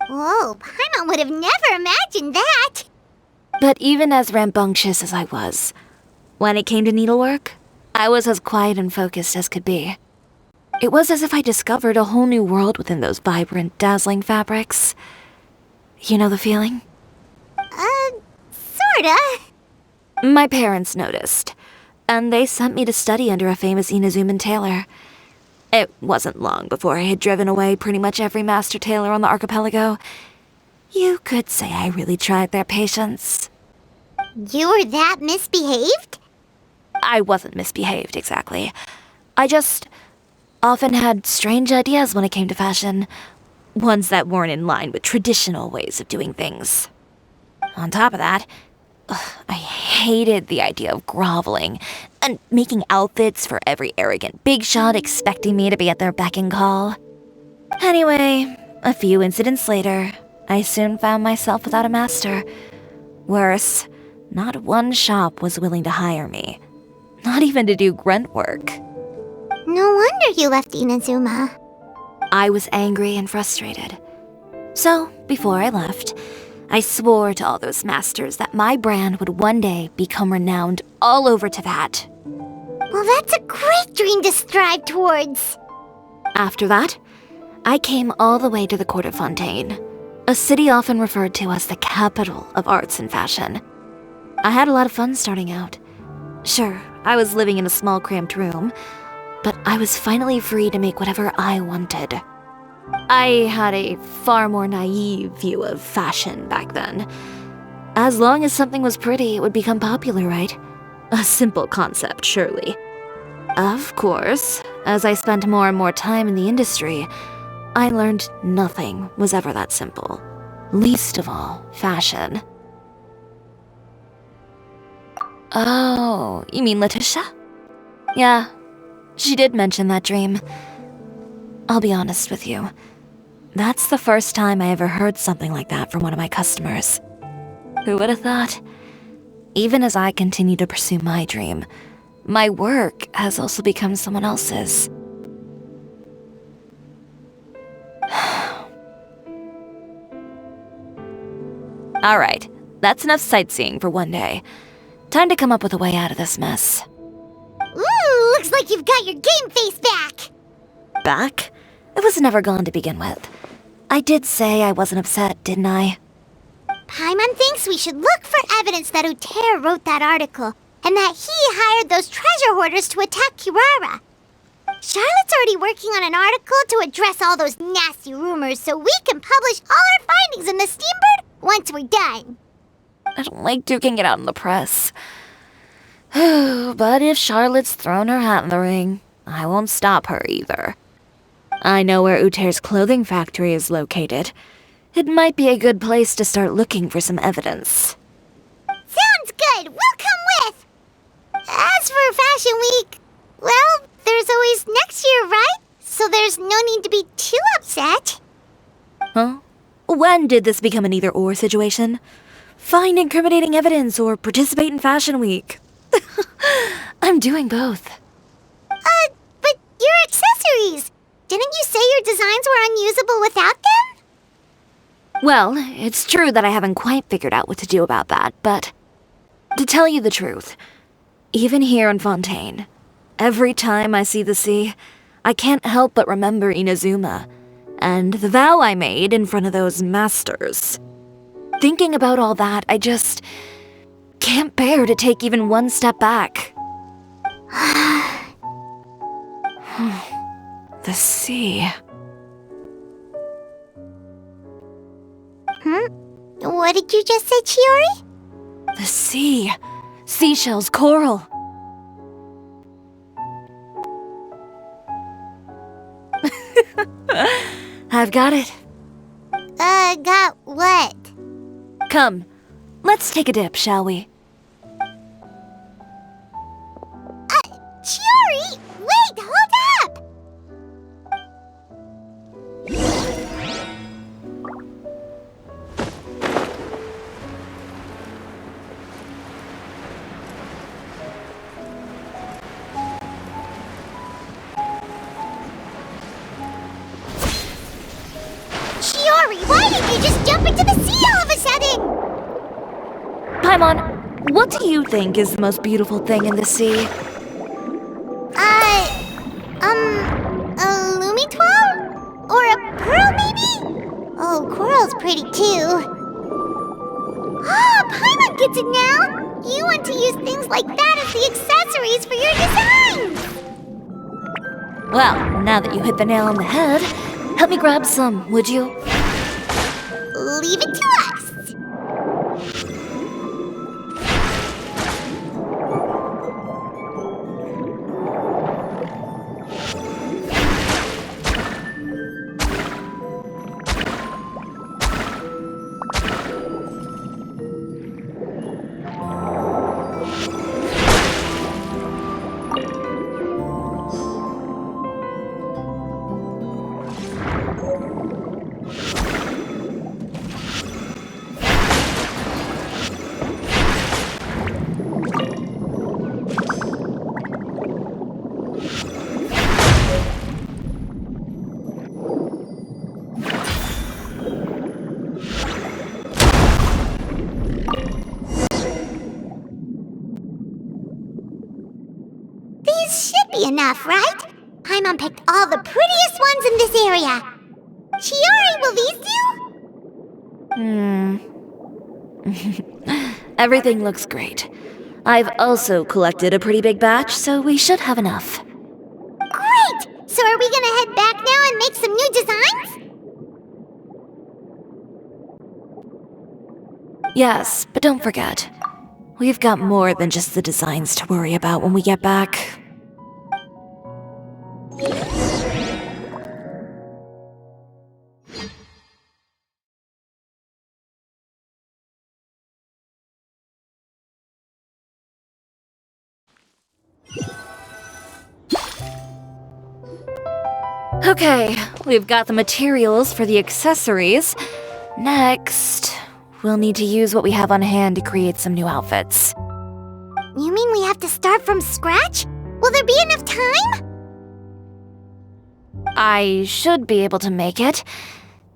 S1: Whoa, Paimon would have never imagined that!
S3: But even as rambunctious as I was, when it came to needlework, I was as quiet and focused as could be. It was as if I discovered a whole new world within those vibrant, dazzling fabrics. You know the feeling?
S1: Sorta.
S3: My parents noticed, and they sent me to study under a famous Inazuman tailor. It wasn't long before I had driven away pretty much every master tailor on the archipelago. You could say I really tried their patience.
S1: You were that misbehaved?
S3: I wasn't misbehaved, exactly. I just often had strange ideas when it came to fashion. Ones that weren't in line with traditional ways of doing things. On top of that, I hated the idea of groveling and making outfits for every arrogant big shot expecting me to be at their beck and call. Anyway, a few incidents later, I soon found myself without a master. Worse, not one shop was willing to hire me. Not even to do grunt work.
S1: No wonder you left Inazuma.
S3: I was angry and frustrated. So, before I left, I swore to all those masters that my brand would one day become renowned all over Teyvat.
S1: Well, that's a great dream to strive towards.
S3: After that, I came all the way to the court of Fontaine, a city often referred to as the capital of arts and fashion. I had a lot of fun starting out. Sure, I was living in a small cramped room, but I was finally free to make whatever I wanted. I had a far more naive view of fashion back then. As long as something was pretty, it would become popular, right? A simple concept, surely. Of course, as I spent more and more time in the industry, I learned nothing was ever that simple. Least of all, fashion. Oh, you mean Letitia? Yeah, she did mention that dream. I'll be honest with you. That's the first time I ever heard something like that from one of my customers. Who would have thought? Even as I continue to pursue my dream, my work has also become someone else's. Alright, that's enough sightseeing for one day. Time to come up with a way out of this mess.
S1: Ooh, looks like you've got your game face back!
S3: Back? It was never gone to begin with. I did say I wasn't upset, didn't I?
S1: Paimon thinks we should look for evidence that Uter wrote that article, and that he hired those treasure hoarders to attack Kirara. Charlotte's already working on an article to address all those nasty rumors so we can publish all our findings in the Steambird once we're done.
S3: I don't like duking it out in the press. But if Charlotte's thrown her hat in the ring, I won't stop her either. I know where Uter's clothing factory is located. It might be a good place to start looking for some evidence.
S1: Sounds good! We'll come with! As for Fashion Week, well, there's always next year, right? So there's no need to be too upset.
S3: Huh? When did this become an either-or situation? Find incriminating evidence or participate in Fashion Week. I'm doing both.
S1: But your accessories! Didn't you say your designs were unusable without them?
S3: Well, it's true that I haven't quite figured out what to do about that, but to tell you the truth, even here in Fontaine, every time I see the sea, I can't help but remember Inazuma and the vow I made in front of those masters. Thinking about all that, I just can't bear to take even one step back. The sea.
S1: What did you just say, Chiori?
S3: The sea. Seashells, coral. I've got it.
S1: Got what?
S3: Come, let's take a dip, shall we?
S1: Chiori! Wait, hold up! Chiori, why did you just jump into the sea all of a sudden?
S3: Paimon, what do you think is the most beautiful thing in the sea?
S1: A Lumitwal? Or a pearl, maybe? Oh, coral's pretty too. Ah, Paimon gets it now! You want to use things like that as the accessories for your designs!
S3: Well, now that you hit the nail on the head, help me grab some, would you?
S1: Leave it to us! These should be enough, right? Paimon picked all the prettiest ones in this area. Chiori, will these do?
S3: Everything looks great. I've also collected a pretty big batch, so we should have enough.
S1: Great! So are we gonna head back now and make some new designs?
S3: Yes, but don't forget, we've got more than just the designs to worry about when we get back. Okay, we've got the materials for the accessories. Next, we'll need to use what we have on hand to create some new outfits.
S1: You mean we have to start from scratch? Will there be enough time?
S3: I should be able to make it,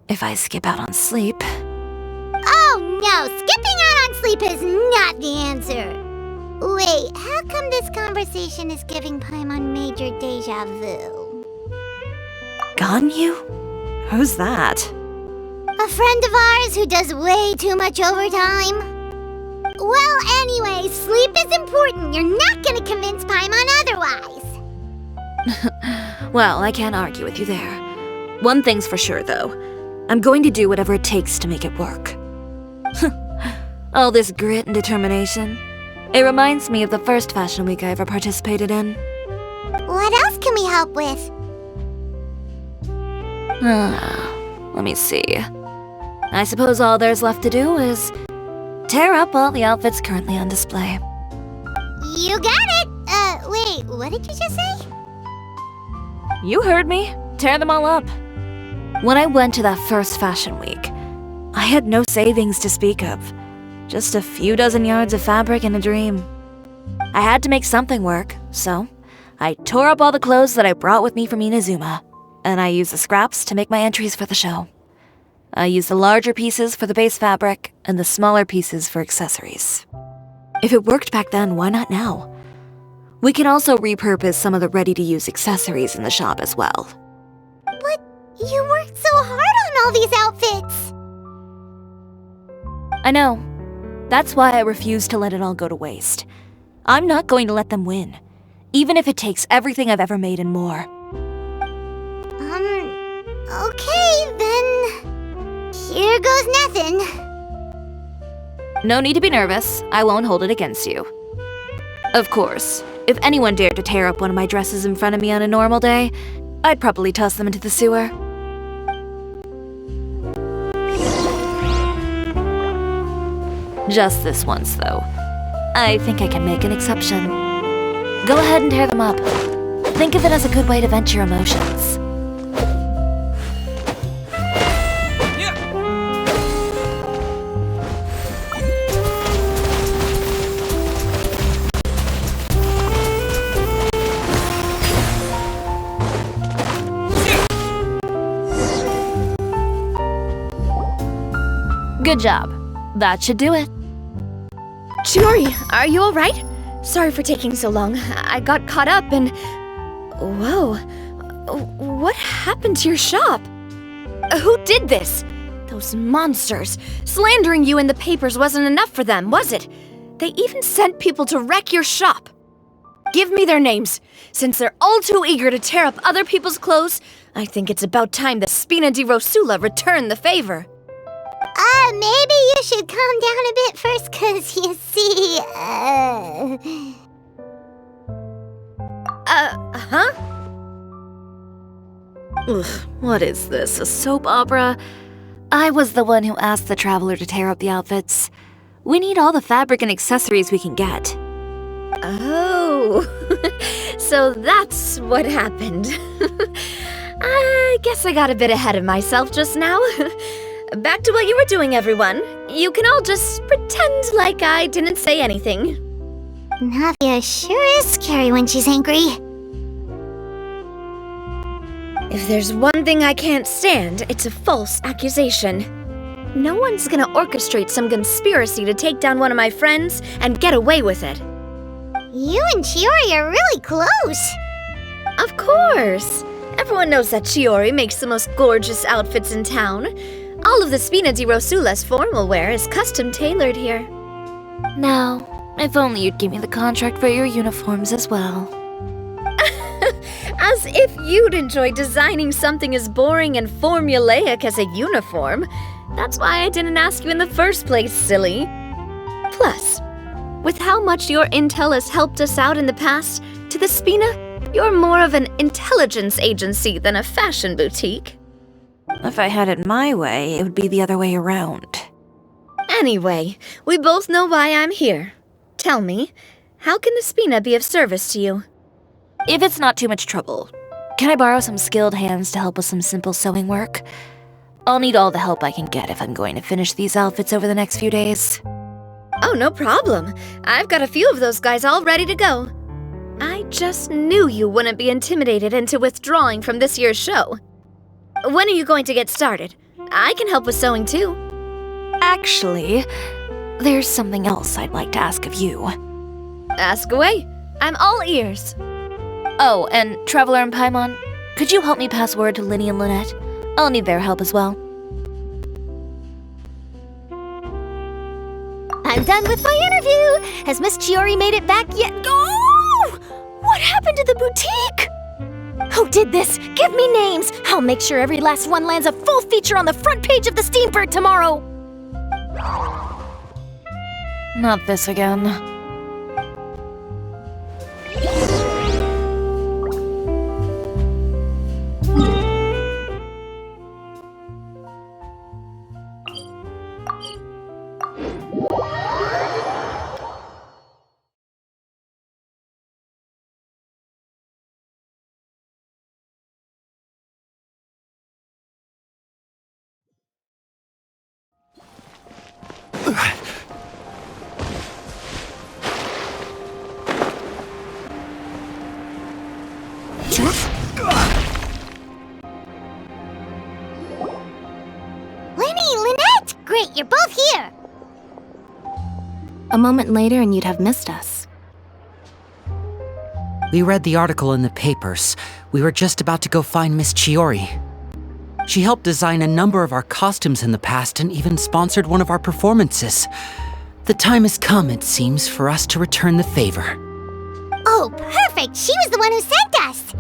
S3: if I skip out on sleep.
S1: Oh no, skipping out on sleep is not the answer. Wait, how come this conversation is giving Paimon major deja vu?
S3: Ganyu? Who's that?
S1: A friend of ours who does way too much overtime. Well, anyway, sleep is important. You're not gonna convince Paimon otherwise.
S3: Well, I can't argue with you there. One thing's for sure, though. I'm going to do whatever it takes to make it work. All this grit and determination. It reminds me of the first fashion week I ever participated in.
S1: What else can we help with?
S3: Let me see. I suppose all there's left to do is tear up all the outfits currently on display.
S1: You got it! Wait, what did you just say?
S3: You heard me. Tear them all up. When I went to that first fashion week, I had no savings to speak of. Just a few dozen yards of fabric and a dream. I had to make something work, so I tore up all the clothes that I brought with me from Inazuma, and I used the scraps to make my entries for the show. I used the larger pieces for the base fabric and the smaller pieces for accessories. If it worked back then, why not now? We can also repurpose some of the ready-to-use accessories in the shop as well.
S1: But you worked so hard on all these outfits!
S3: I know. That's why I refuse to let it all go to waste. I'm not going to let them win, even if it takes everything I've ever made and more.
S1: Okay, then... Here goes nothing.
S3: No need to be nervous. I won't hold it against you. Of course, if anyone dared to tear up one of my dresses in front of me on a normal day, I'd probably toss them into the sewer. Just this once, though. I think I can make an exception. Go ahead and tear them up. Think of it as a good way to vent your emotions. Good job. That should do it.
S4: Chiori, are you alright? Sorry for taking so long. I got caught up and... Whoa. What happened to your shop? Who did this? Those monsters. Slandering you in the papers wasn't enough for them, was it? They even sent people to wreck your shop. Give me their names. Since they're all too eager to tear up other people's clothes, I think it's about time the Spina di Rosula return the favor.
S1: Maybe you should calm down a bit first, 'cause you see,
S3: Huh? Ugh, what is this, a soap opera? I was the one who asked the traveler to tear up the outfits. We need all the fabric and accessories we can get.
S4: Oh, so that's what happened. I guess I got a bit ahead of myself just now. Back to what you were doing, everyone. You can all just pretend like I didn't say anything.
S1: Navia sure is scary when she's angry.
S4: If there's one thing I can't stand, it's a false accusation. No one's gonna orchestrate some conspiracy to take down one of my friends and get away with it.
S1: You and Chiori are really close.
S4: Of course! Everyone knows that Chiori makes the most gorgeous outfits in town. All of the Spina di Rosula's formal wear is custom tailored here.
S3: Now, if only you'd give me the contract for your uniforms as well.
S4: As if you'd enjoy designing something as boring and formulaic as a uniform. That's why I didn't ask you in the first place, silly. Plus, with how much your intel has helped us out in the past, to the Spina, you're more of an intelligence agency than a fashion boutique.
S3: If I had it my way, it would be the other way around.
S4: Anyway, we both know why I'm here. Tell me, how can the Spina be of service to you?
S3: If it's not too much trouble, can I borrow some skilled hands to help with some simple sewing work? I'll need all the help I can get if I'm going to finish these outfits over the next few days.
S4: Oh, no problem. I've got a few of those guys all ready to go. I just knew you wouldn't be intimidated into withdrawing from this year's show. When are you going to get started? I can help with sewing too.
S3: Actually, there's something else I'd like to ask of you.
S4: Ask away. I'm all ears.
S3: Oh, and Traveler and Paimon, could you help me pass word to Linny and Lynette? I'll need their help as well.
S1: I'm done with my interview. Has Miss Chiori made it back yet?
S9: Oh! What happened to the boutique? Who did this? Give me names. I'll make sure every last one lands a full feature on the front page of the Steambird tomorrow.
S3: Not this again.
S1: Lynette! Great, you're both here!
S2: A moment later and you'd have missed us.
S14: We read the article in the papers. We were just about to go find Miss Chiori. She helped design a number of our costumes in the past and even sponsored one of our performances. The time has come, it seems, for us to return the favor.
S1: Oh, perfect! She was the one who sent us!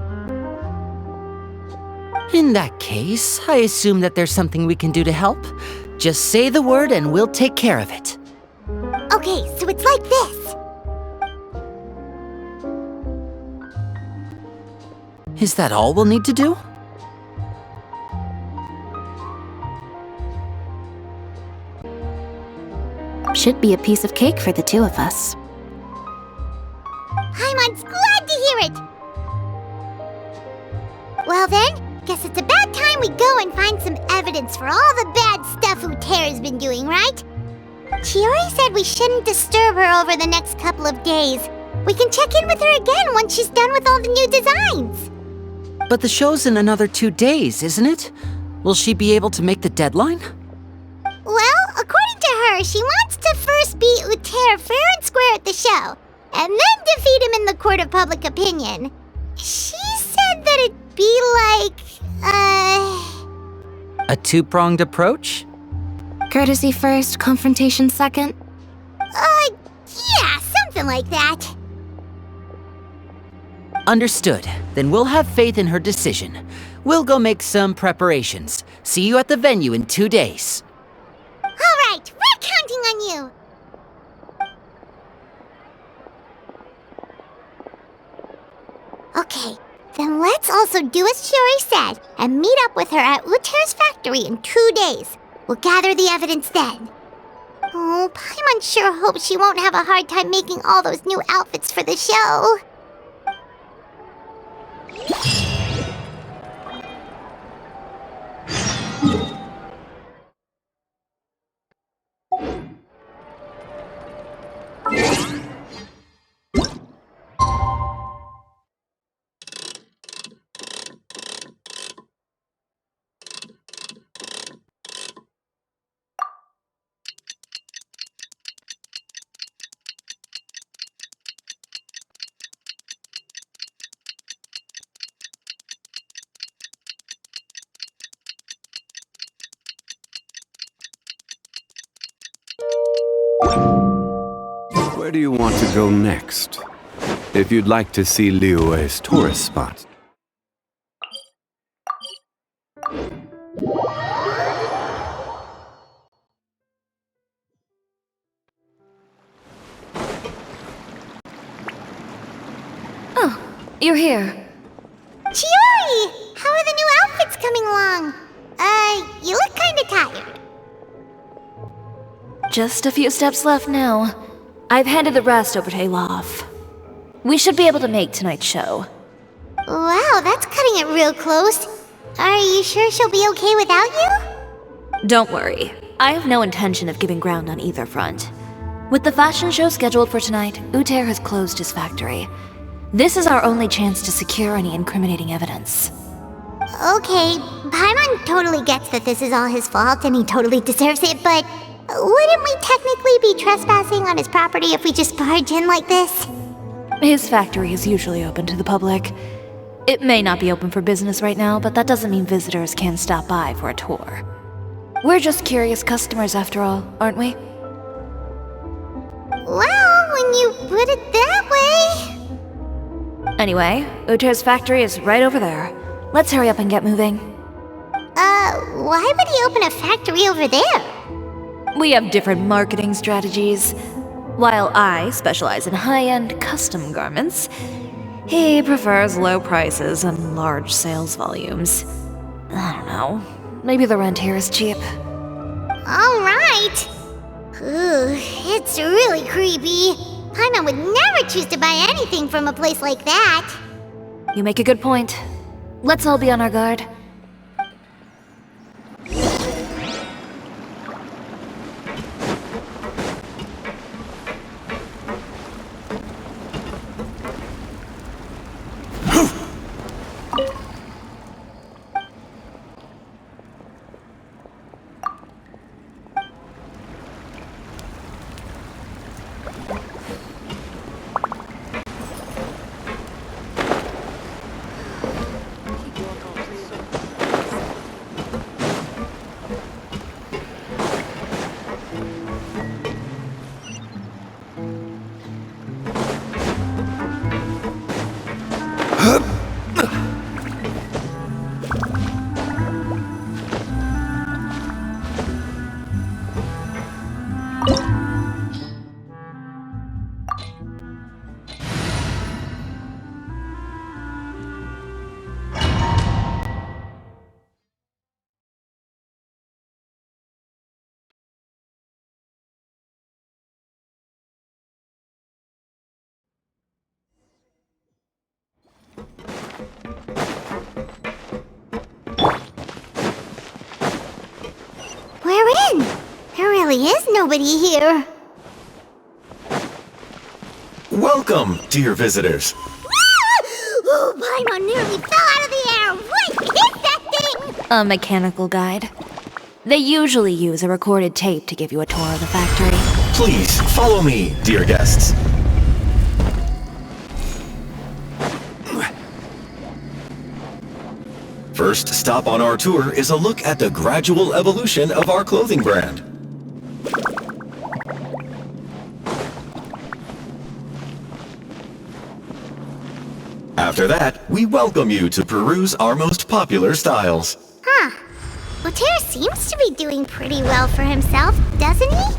S14: In that case, I assume that there's something we can do to help. Just say the word and we'll take care of it.
S1: Okay, so it's like this.
S14: Is that all we'll need to do?
S9: Should be a piece of cake for the two of us.
S1: Paimon's glad to hear it! Well then, guess it's about time we go and find some evidence for all the bad stuff Uter's been doing, right? Chiori said we shouldn't disturb her over the next couple of days. We can check in with her again once she's done with all the new designs.
S14: But the show's in another 2 days, isn't it? Will she be able to make the deadline?
S1: Well, according to her, she wants to first beat Uter fair and square at the show, and then defeat him in the court of public opinion. She said that it'd be like,
S14: A two-pronged approach?
S9: Courtesy first, confrontation second?
S1: Yeah, something like that.
S14: Understood. Then we'll have faith in her decision. We'll go make some preparations. See you at the venue in 2 days.
S1: All right, we're counting on you. Okay, then let's also do as Chiori said and meet up with her at Uter's factory in 2 days. We'll gather the evidence then. Oh, Paimon sure hopes she won't have a hard time making all those new outfits for the show.
S15: Where do you want to go next? If you'd like to see Liyue's tourist spot.
S3: Oh, you're here.
S1: Chiori! How are the new outfits coming along? You look kinda tired.
S3: Just a few steps left now. I've handed the rest over to Elof. We should be able to make tonight's show.
S1: Wow, that's cutting it real close. Are you sure she'll be okay without you?
S3: Don't worry. I have no intention of giving ground on either front. With the fashion show scheduled for tonight, Uter has closed his factory. This is our only chance to secure any incriminating evidence.
S1: Okay, Paimon totally gets that this is all his fault and he totally deserves it, but wouldn't we technically be trespassing on his property if we just barge in like this?
S3: His factory is usually open to the public. It may not be open for business right now, but that doesn't mean visitors can't stop by for a tour. We're just curious customers after all, aren't we?
S1: Well, when you put it that way...
S3: Anyway, Uter's factory is right over there. Let's hurry up and get moving.
S1: Why would he open a factory over there?
S3: We have different marketing strategies. While I specialize in high-end custom garments, he prefers low prices and large sales volumes. I don't know. Maybe the rent here is cheap.
S1: Alright. It's really creepy. Paimon would never choose to buy anything from a place like that.
S3: You make a good point. Let's all be on our guard.
S1: really is nobody here.
S16: Welcome, dear visitors.
S1: Oh, Paimon nearly fell out of the air! What hit that thing?
S3: A mechanical guide. They usually use a recorded tape to give you a tour of the factory.
S16: Please, follow me, dear guests. First stop on our tour is a look at the gradual evolution of our clothing brand. After that, we welcome you to peruse our most popular styles.
S1: Huh. Uter seems to be doing pretty well for himself, doesn't he?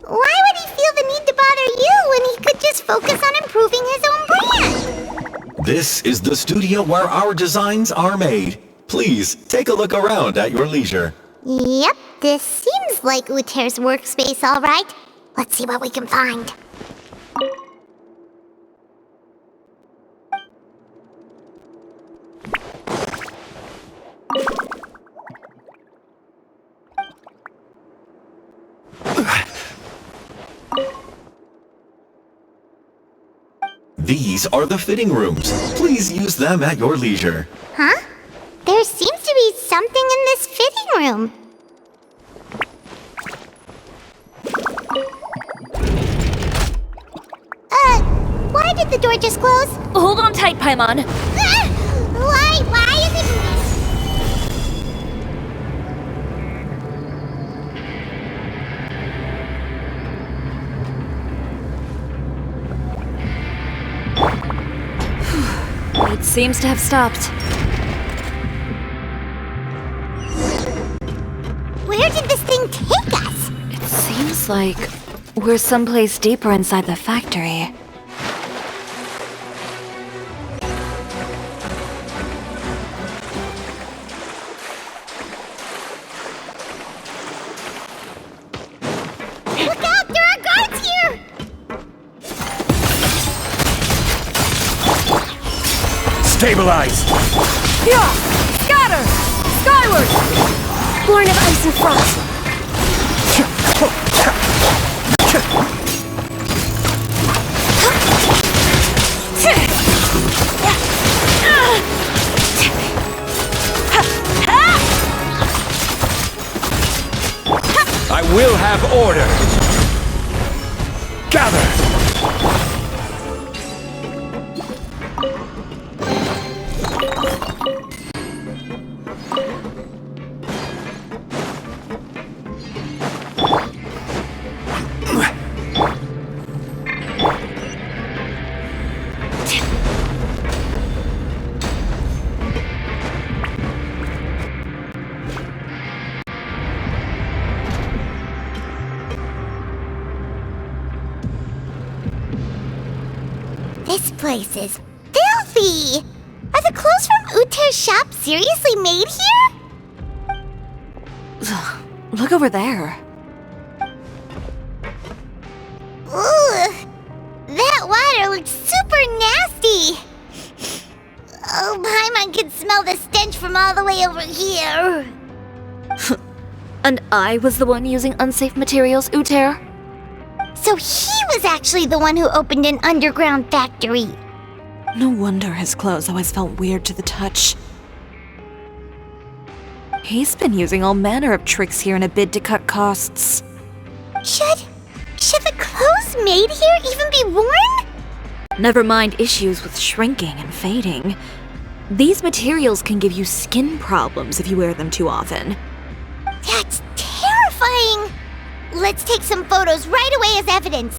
S1: Why would he feel the need to bother you when he could just focus on improving his own brand?
S16: This is the studio where our designs are made. Please, take a look around at your leisure.
S1: Yep, this seems like Uter's workspace, all right. Let's see what we can find.
S16: These are the fitting rooms. Please use them at your leisure.
S1: Huh? There seems to be something in this fitting room. Why did the door just close?
S3: Hold on tight, Paimon.
S1: Why is it moving?
S3: It seems to have stopped.
S1: Where did this thing take us?
S3: It seems like we're someplace deeper inside the factory.
S1: Look out! There are guards here!
S12: Stabilize!
S9: Yeah! Scatter! Skyward! Born of ice and frost!
S12: I will have order! Gather!
S1: This place is filthy! Are the clothes from Uter's shop seriously made here?
S3: Look over there.
S1: Ooh, that water looks super nasty! Oh, Paimon can smell the stench from all the way over here.
S3: And I was the one using unsafe materials, Uter?
S1: So he was actually the one who opened an underground factory.
S2: No wonder his clothes always felt weird to the touch.
S3: He's been using all manner of tricks here in a bid to cut costs.
S1: Should the clothes made here even be worn?
S3: Never mind issues with shrinking and fading. These materials can give you skin problems if you wear them too often.
S1: That's terrifying! Let's take some photos right away as evidence.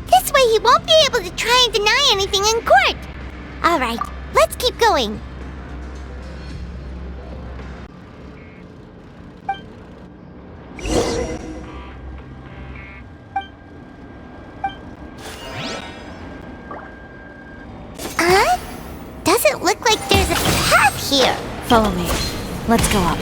S1: This way he won't be able to try and deny anything in court. All right, let's keep going. Doesn't look like there's a path here.
S3: Follow me. Let's go up.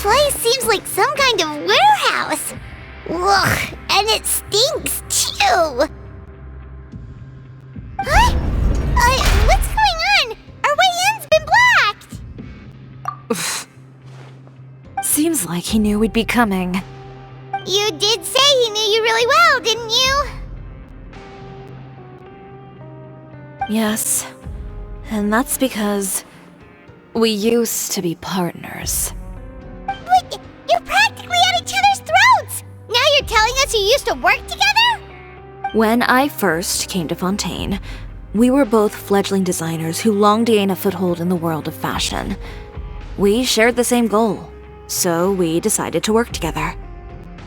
S1: place seems like some kind of warehouse. Ugh, and it stinks too. Huh? What's going on? Our way in's been blocked.
S3: Seems like he knew we'd be coming.
S1: You did say he knew you really well, didn't you?
S3: Yes. And that's because we used to be partners.
S1: But you're practically at each other's throats! Now you're telling us you used to work together?
S3: When I first came to Fontaine, we were both fledgling designers who longed to gain a foothold in the world of fashion. We shared the same goal, so we decided to work together.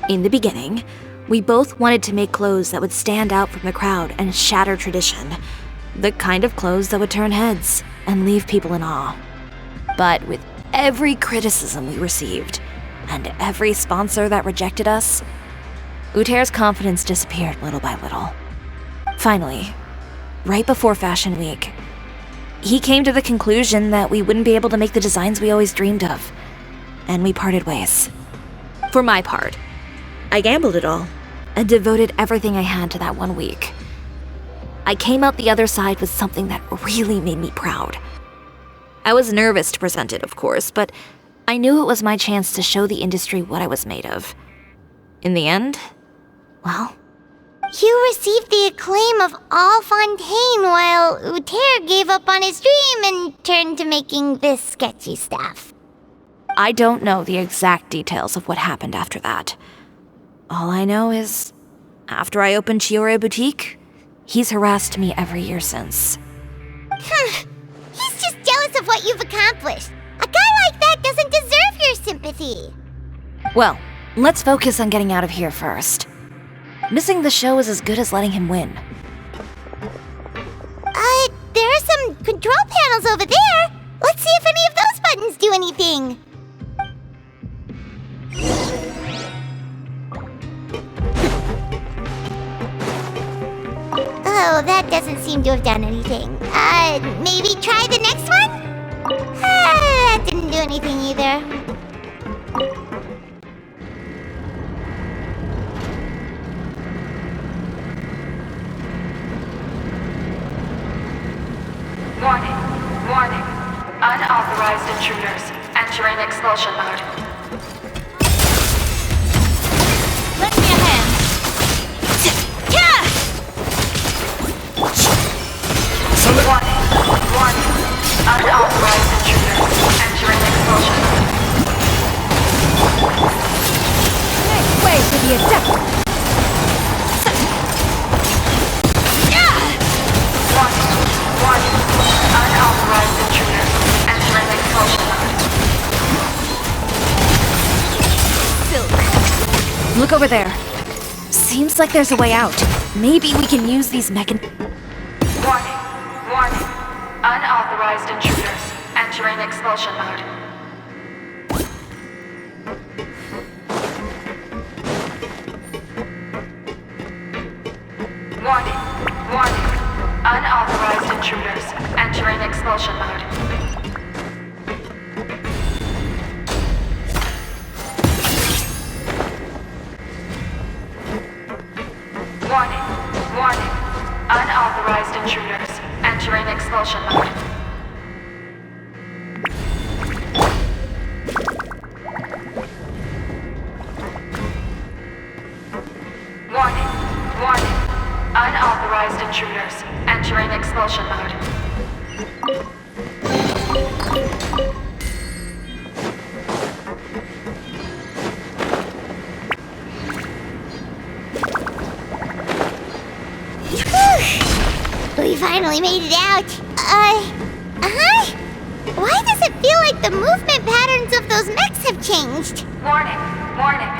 S3: In the beginning, we both wanted to make clothes that would stand out from the crowd and shatter tradition. The kind of clothes that would turn heads and leave people in awe. But with every criticism we received, and every sponsor that rejected us, Uter's confidence disappeared little by little. Finally, right before Fashion Week, he came to the conclusion that we wouldn't be able to make the designs we always dreamed of, and we parted ways. For my part, I gambled it all and devoted everything I had to that 1 week. I came out the other side with something that really made me proud. I was nervous to present it, of course, but I knew it was my chance to show the industry what I was made of. In the end, well...
S1: You received the acclaim of all Fontaine while Uter gave up on his dream and turned to making this sketchy stuff.
S3: I don't know the exact details of what happened after that. All I know is, after I opened Chiori Boutique, he's harassed me every year since.
S1: He's just jealous of what you've accomplished. A guy like that doesn't deserve your sympathy.
S3: Well, let's focus on getting out of here first. Missing the show is as good as letting him win.
S1: There are some control panels over there. Let's see if any of those buttons do anything. Oh, that doesn't seem to have done anything. Maybe try the next one? That didn't do anything either.
S17: Warning. Warning. Unauthorized intruders entering expulsion mode.
S9: Lend me a hand.
S17: Warning. Warning. Unauthorized intruders entering expulsion mode.
S9: Make way for the adept.
S17: Warning. Warning. Unauthorized intruders entering expulsion mode.
S3: Look over there. Seems like there's a way out. Maybe we can use these
S17: Warning. Warning. Unauthorized intruders entering expulsion mode. Warning. Warning. Unauthorized intruders entering expulsion mode. Warning. Warning. Unauthorized intruders entering expulsion mode. Warning. Warning. Unauthorized intruders entering expulsion mode.
S1: We finally made it out. Why does it feel like the movement patterns of those mechs have changed?
S17: Warning. Warning.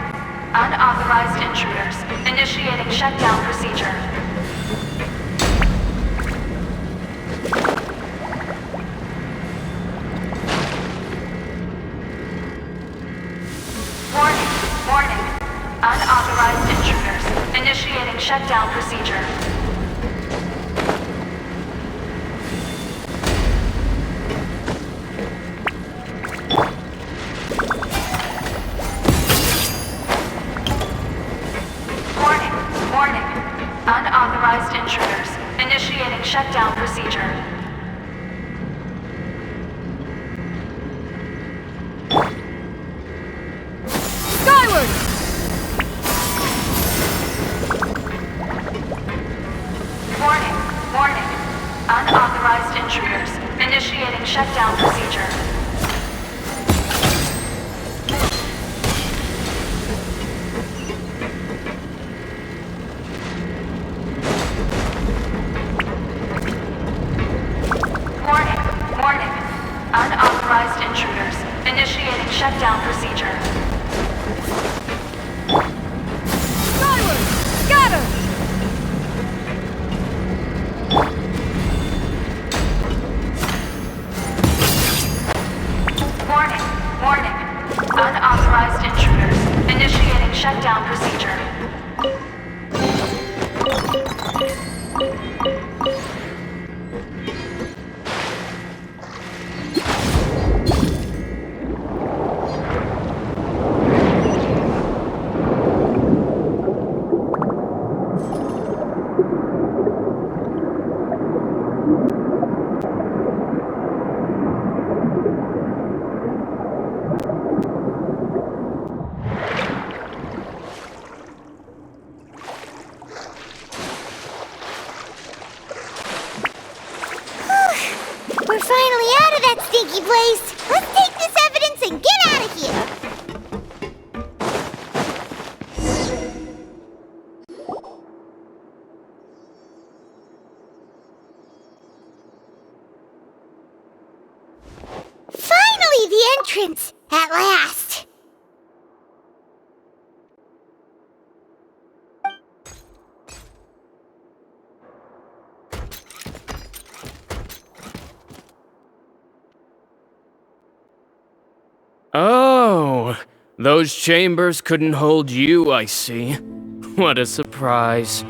S17: Unauthorized intruders initiating shutdown procedure. Warning. Warning. Unauthorized intruders initiating shutdown procedure. shutdown procedure. Warning. Unauthorized intruders. Initiating shutdown procedure.
S8: Skyward! Scatter!
S17: Warning. Unauthorized intruders. Initiating shutdown procedure.
S1: We're finally out of that stinky place. Let's take this evidence and get out of here. Finally, the entrance! At last!
S18: Oh, those chambers couldn't hold you, I see. What a surprise.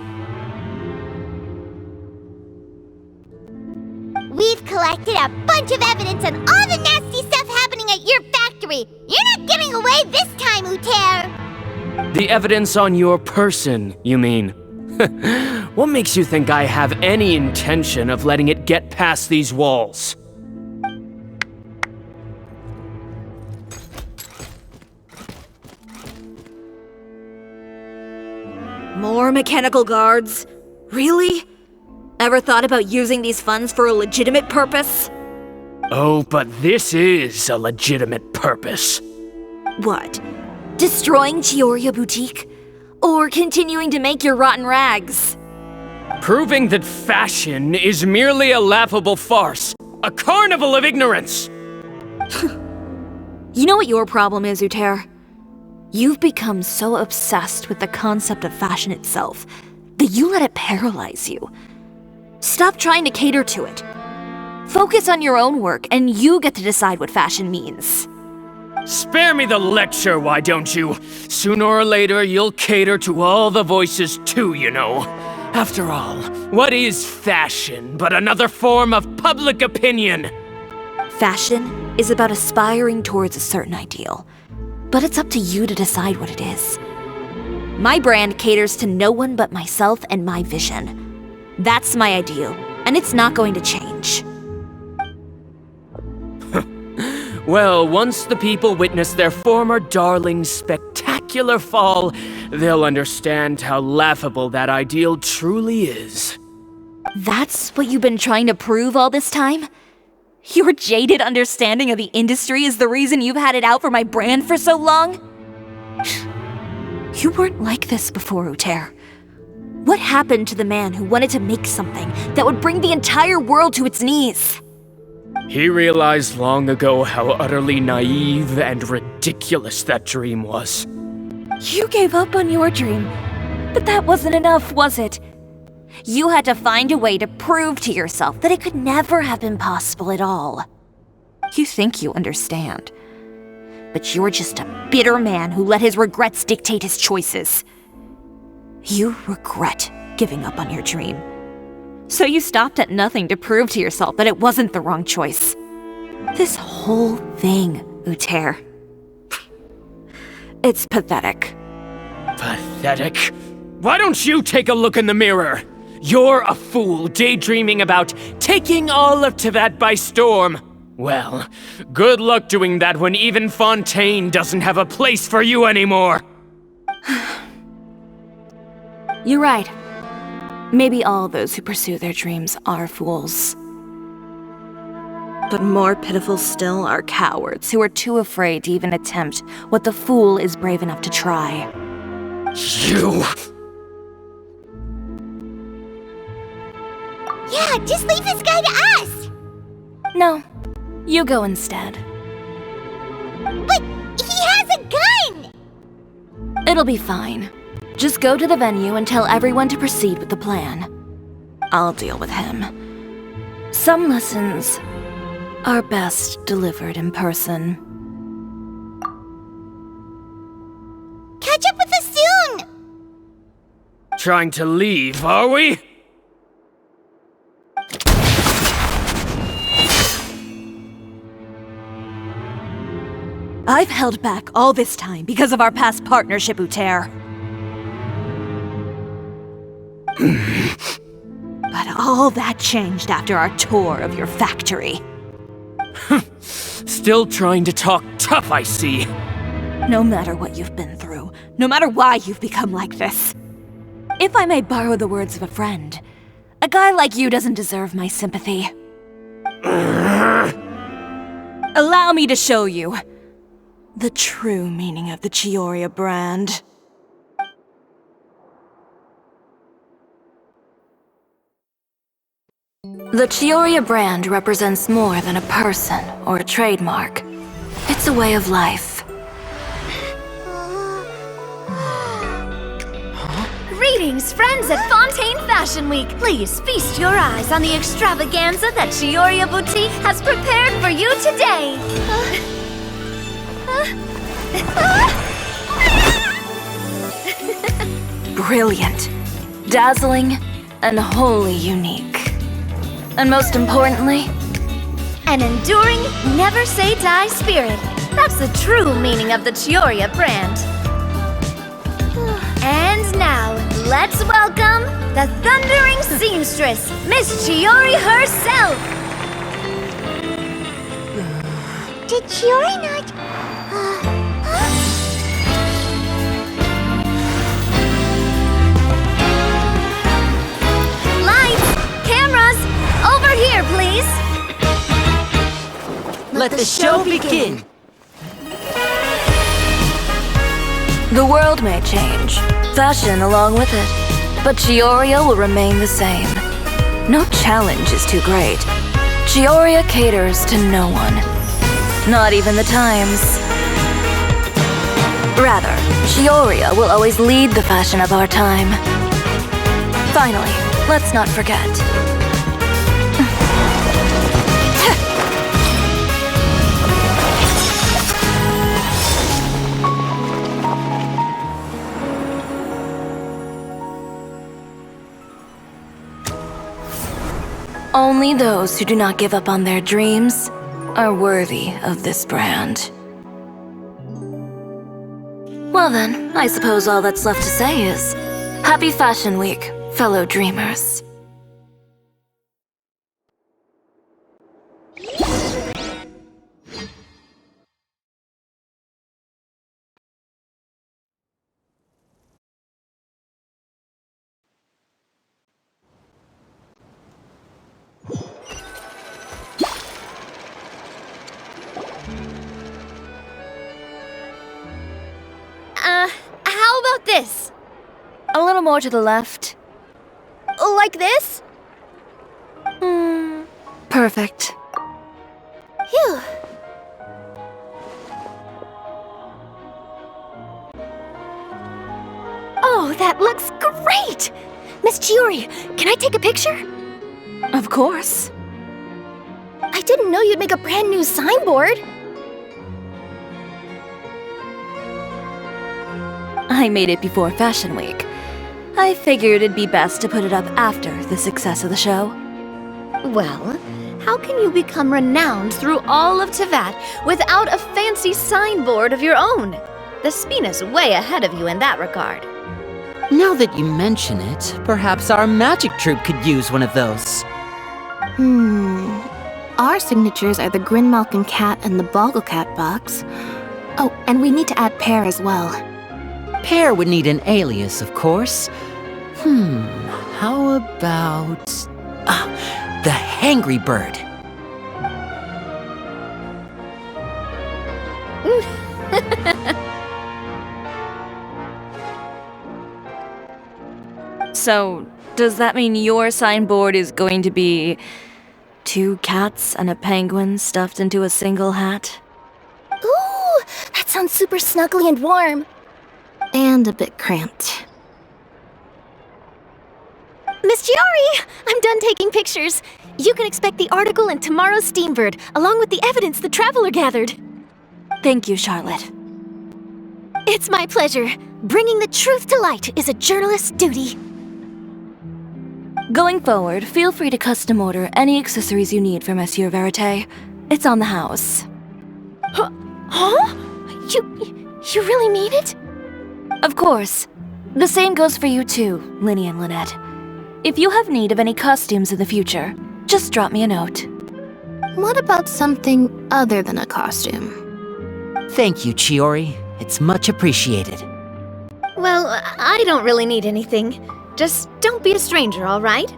S1: We've collected a bunch of evidence on all the nasty stuff happening at your factory. You're not getting away this time, Uter.
S18: The evidence on your person, you mean? What makes you think I have any intention of letting it get past these walls?
S3: More mechanical guards? Really? Ever thought about using these funds for a legitimate purpose?
S18: Oh, but this is a legitimate purpose.
S3: What? Destroying Chiori Boutique? Or continuing to make your rotten rags?
S18: Proving that fashion is merely a laughable farce. A carnival of ignorance!
S3: You know what your problem is, Uter? You've become so obsessed with the concept of fashion itself that you let it paralyze you. Stop trying to cater to it. Focus on your own work, and you get to decide what fashion means.
S18: Spare me the lecture, why don't you? Sooner or later, you'll cater to all the voices too, you know. After all, what is fashion but another form of public opinion?
S3: Fashion is about aspiring towards a certain ideal. But it's up to you to decide what it is. My brand caters to no one but myself and my vision. That's my ideal, and it's not going to change.
S18: Well, once the people witness their former darling's spectacular fall, they'll understand how laughable that ideal truly is.
S3: That's what you've been trying to prove all this time? Your jaded understanding of the industry is the reason you've had it out for my brand for so long? You weren't like this before, Uter. What happened to the man who wanted to make something that would bring the entire world to its knees?
S18: He realized long ago how utterly naive and ridiculous that dream was.
S3: You gave up on your dream, but that wasn't enough, was it? You had to find a way to prove to yourself that it could never have been possible at all. You think you understand, but you're just a bitter man who let his regrets dictate his choices. You regret giving up on your dream. So you stopped at nothing to prove to yourself that it wasn't the wrong choice. This whole thing, Uter. It's pathetic.
S18: Pathetic? Why don't you take a look in the mirror? You're a fool daydreaming about taking all of Teyvat by storm. Well, good luck doing that when even Fontaine doesn't have a place for you anymore.
S3: You're right. Maybe all those who pursue their dreams are fools. But more pitiful still are cowards who are too afraid to even attempt what the fool is brave enough to try.
S18: You!
S1: Yeah, just leave this guy to us!
S3: No, you go instead.
S1: But he has a gun!
S3: It'll be fine. Just go to the venue and tell everyone to proceed with the plan. I'll deal with him. Some lessons are best delivered in person.
S1: Catch up with us soon!
S18: Trying to leave, are we?
S3: I've held back all this time because of our past partnership, Uter. But all that changed after our tour of your factory.
S18: Still trying to talk tough, I see.
S3: No matter what you've been through, no matter why you've become like this. If I may borrow the words of a friend, a guy like you doesn't deserve my sympathy. Allow me to show you the true meaning of the Chiori brand. The Chiori brand represents more than a person or a trademark. It's a way of life.
S9: Greetings, friends at Fontaine Fashion Week. Please feast your eyes on the extravaganza that Chiori Boutique has prepared for you today.
S3: Brilliant, dazzling, and wholly unique. And most importantly,
S9: an enduring, never-say-die spirit. That's the true meaning of the Chiori brand. And now, let's welcome the thundering seamstress, Miss Chiori herself!
S1: Did Chiori not...
S9: Lights! Cameras! Over here, please!
S14: Let the show begin!
S3: the world may change, fashion along with it, but Chiori will remain the same. No challenge is too great. Chiori caters to no one. Not even the times. Rather, Chiori will always lead the fashion of our time. Finally, let's not forget. Only those who do not give up on their dreams are worthy of this brand. Well then, I suppose all that's left to say is, Happy Fashion Week, fellow dreamers.
S9: How about this?
S3: A little more to the left.
S9: Like this?
S3: Perfect.
S9: Phew. Oh, that looks great! Miss Chiori, can I take a picture?
S3: Of course.
S9: I didn't know you'd make a brand new signboard.
S3: I made it before Fashion Week. I figured it'd be best to put it up after the success of the show.
S9: Well, how can you become renowned through all of Teyvat without a fancy signboard of your own? The Spina's way ahead of you in that regard.
S14: Now that you mention it, perhaps our magic troupe could use one of those.
S2: Our signatures are the Grinmalkin Cat and the Bogglecat box. Oh, and we need to add Pear as well.
S14: Pear would need an alias, of course. How about... the Hangry Bird.
S3: So, does that mean your signboard is going to be 2 cats and a penguin stuffed into a single hat?
S4: Ooh, that sounds super snuggly and warm.
S9: And a bit cramped.
S19: Miss Chiori! I'm done taking pictures. You can expect the article in tomorrow's Steambird, along with the evidence the Traveler gathered.
S3: Thank you, Charlotte.
S19: It's my pleasure. Bringing the truth to light is a journalist's duty.
S3: Going forward, feel free to custom order any accessories you need for Monsieur Verite. It's on the house.
S19: Huh? You really mean it?
S3: Of course. The same goes for you too, Linny and Lynette. If you have need of any costumes in the future, just drop me a note.
S9: What about something other than a costume?
S14: Thank you, Chiori. It's much appreciated.
S19: Well, I don't really need anything. Just don't be a stranger, all right?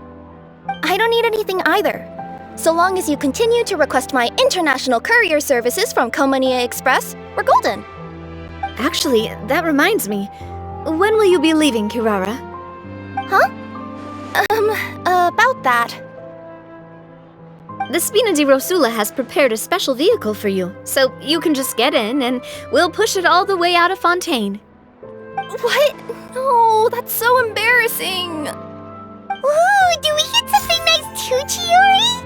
S4: I don't need anything either. So long as you continue to request my international courier services from Komania Express, we're golden.
S19: Actually, that reminds me. When will you be leaving, Kirara?
S4: Huh? About that.
S19: The Spina di Rosula has prepared a special vehicle for you, so you can just get in and we'll push it all the way out of Fontaine.
S4: What? No, that's so embarrassing.
S1: Ooh, do we get something nice too, Chiori?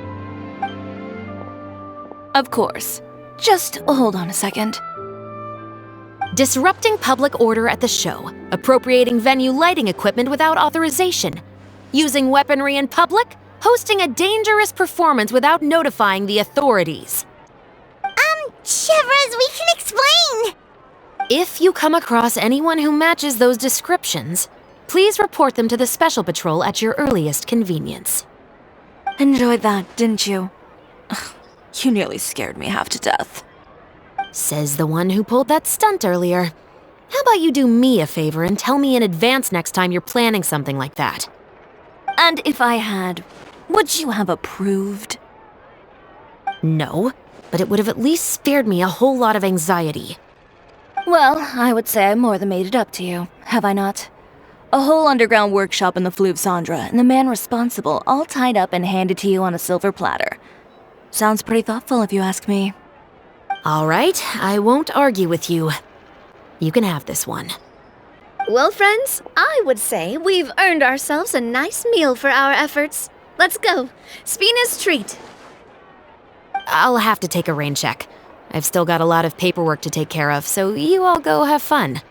S3: Of course. Just hold on a second.
S6: Disrupting public order at the show, appropriating venue lighting equipment without authorization, using weaponry in public, hosting a dangerous performance without notifying the authorities.
S1: Chevras, we can explain!
S6: If you come across anyone who matches those descriptions, please report them to the Special Patrol at your earliest convenience.
S3: Enjoyed that, didn't you? Ugh, you nearly scared me half to death.
S6: Says the one who pulled that stunt earlier. How about you do me a favor and tell me in advance next time you're planning something like that?
S3: And if I had, would you have approved?
S6: No, but it would have at least spared me a whole lot of anxiety.
S3: Well, I would say I more than made it up to you, have I not? A whole underground workshop in the Fleuve Cendre, and the man responsible all tied up and handed to you on a silver platter. Sounds pretty thoughtful if you ask me.
S6: All right, I won't argue with you. You can have this one.
S19: Well, friends, I would say we've earned ourselves a nice meal for our efforts. Let's go. Spina's treat.
S6: I'll have to take a rain check. I've still got a lot of paperwork to take care of, so you all go have fun.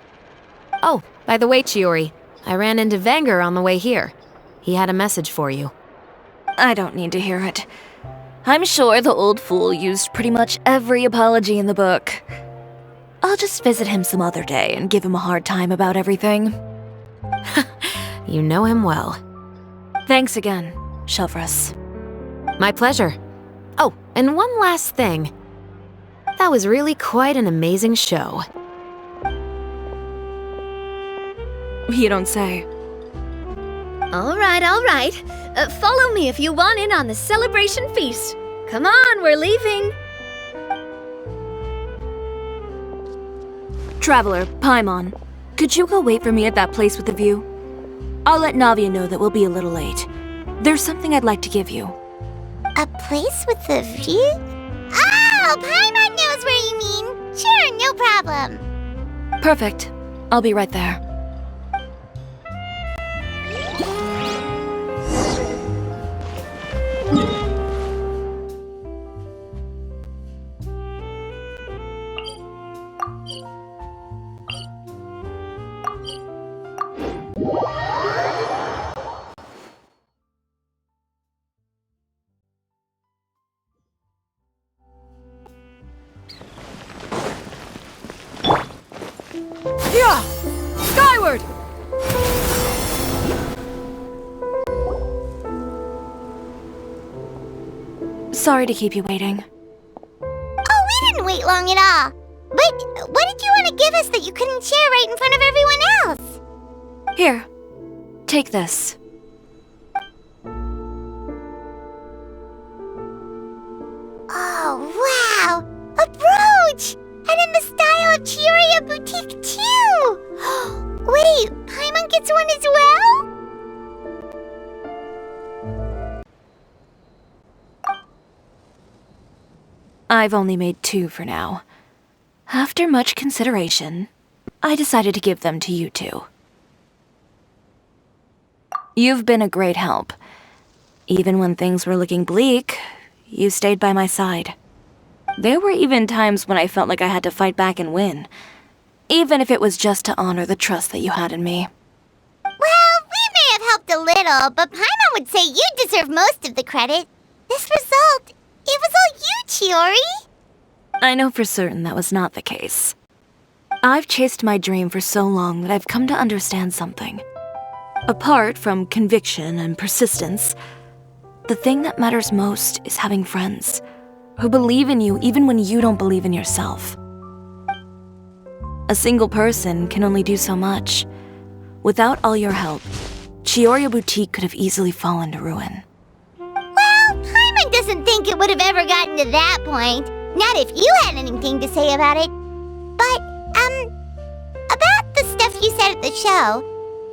S6: Oh, by the way, Chiori, I ran into Vanger on the way here. He had a message for you.
S3: I don't need to hear it. I'm sure the old fool used pretty much every apology in the book. I'll just visit him some other day and give him a hard time about everything.
S6: You know him well.
S3: Thanks again, Chevras.
S6: My pleasure. Oh, and one last thing. That was really quite an amazing show.
S3: You don't say.
S19: All right, all right. Follow me if you want in on the celebration feast. Come on, we're leaving.
S3: Traveler, Paimon, could you go wait for me at that place with the view? I'll let Navia know that we'll be a little late. There's something I'd like to give you.
S1: A place with a view? Oh, Paimon knows where you mean. Sure, no problem.
S3: Perfect. I'll be right there.
S8: Yeah! Skyward!
S3: Sorry to keep you waiting.
S1: Oh, we didn't wait long at all. But what did you want to give us that you couldn't share right in front of everyone else?
S3: Here, take this.
S1: Oh, wow! A brooch! And in the style of Chiori Boutique too! Wait, Paimon gets one as well?
S3: I've only made 2 for now. After much consideration, I decided to give them to you 2. You've been a great help. Even when things were looking bleak, you stayed by my side. There were even times when I felt like I had to fight back and win, even if it was just to honor the trust that you had in me.
S1: Well, we may have helped a little, but Paimon would say you deserve most of the credit. This result, it was all you, Chiori.
S3: I know for certain that was not the case. I've chased my dream for so long that I've come to understand something. Apart from conviction and persistence, the thing that matters most is having friends who believe in you even when you don't believe in yourself. A single person can only do so much. Without all your help, Chiori Boutique could have easily fallen to ruin.
S1: Well, Paimon doesn't think it would have ever gotten to that point. Not if you had anything to say about it. But, about the stuff you said at the show,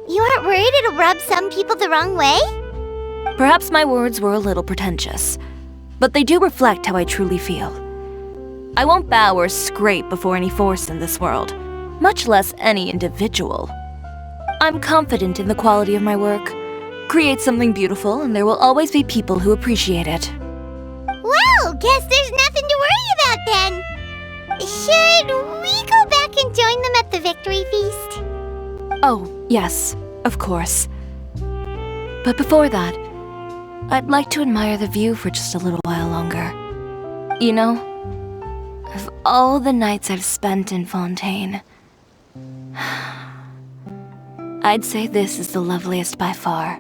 S1: you aren't worried it'll rub some people the wrong way?
S3: Perhaps my words were a little pretentious, but they do reflect how I truly feel. I won't bow or scrape before any force in this world, much less any individual. I'm confident in the quality of my work. Create something beautiful, and there will always be people who appreciate it.
S1: Well, guess there's nothing to worry about then. Should we go back and join them at the victory feast?
S3: Oh, yes, of course. But before that, I'd like to admire the view for just a little while longer. You know, of all the nights I've spent in Fontaine, I'd say this is the loveliest by far.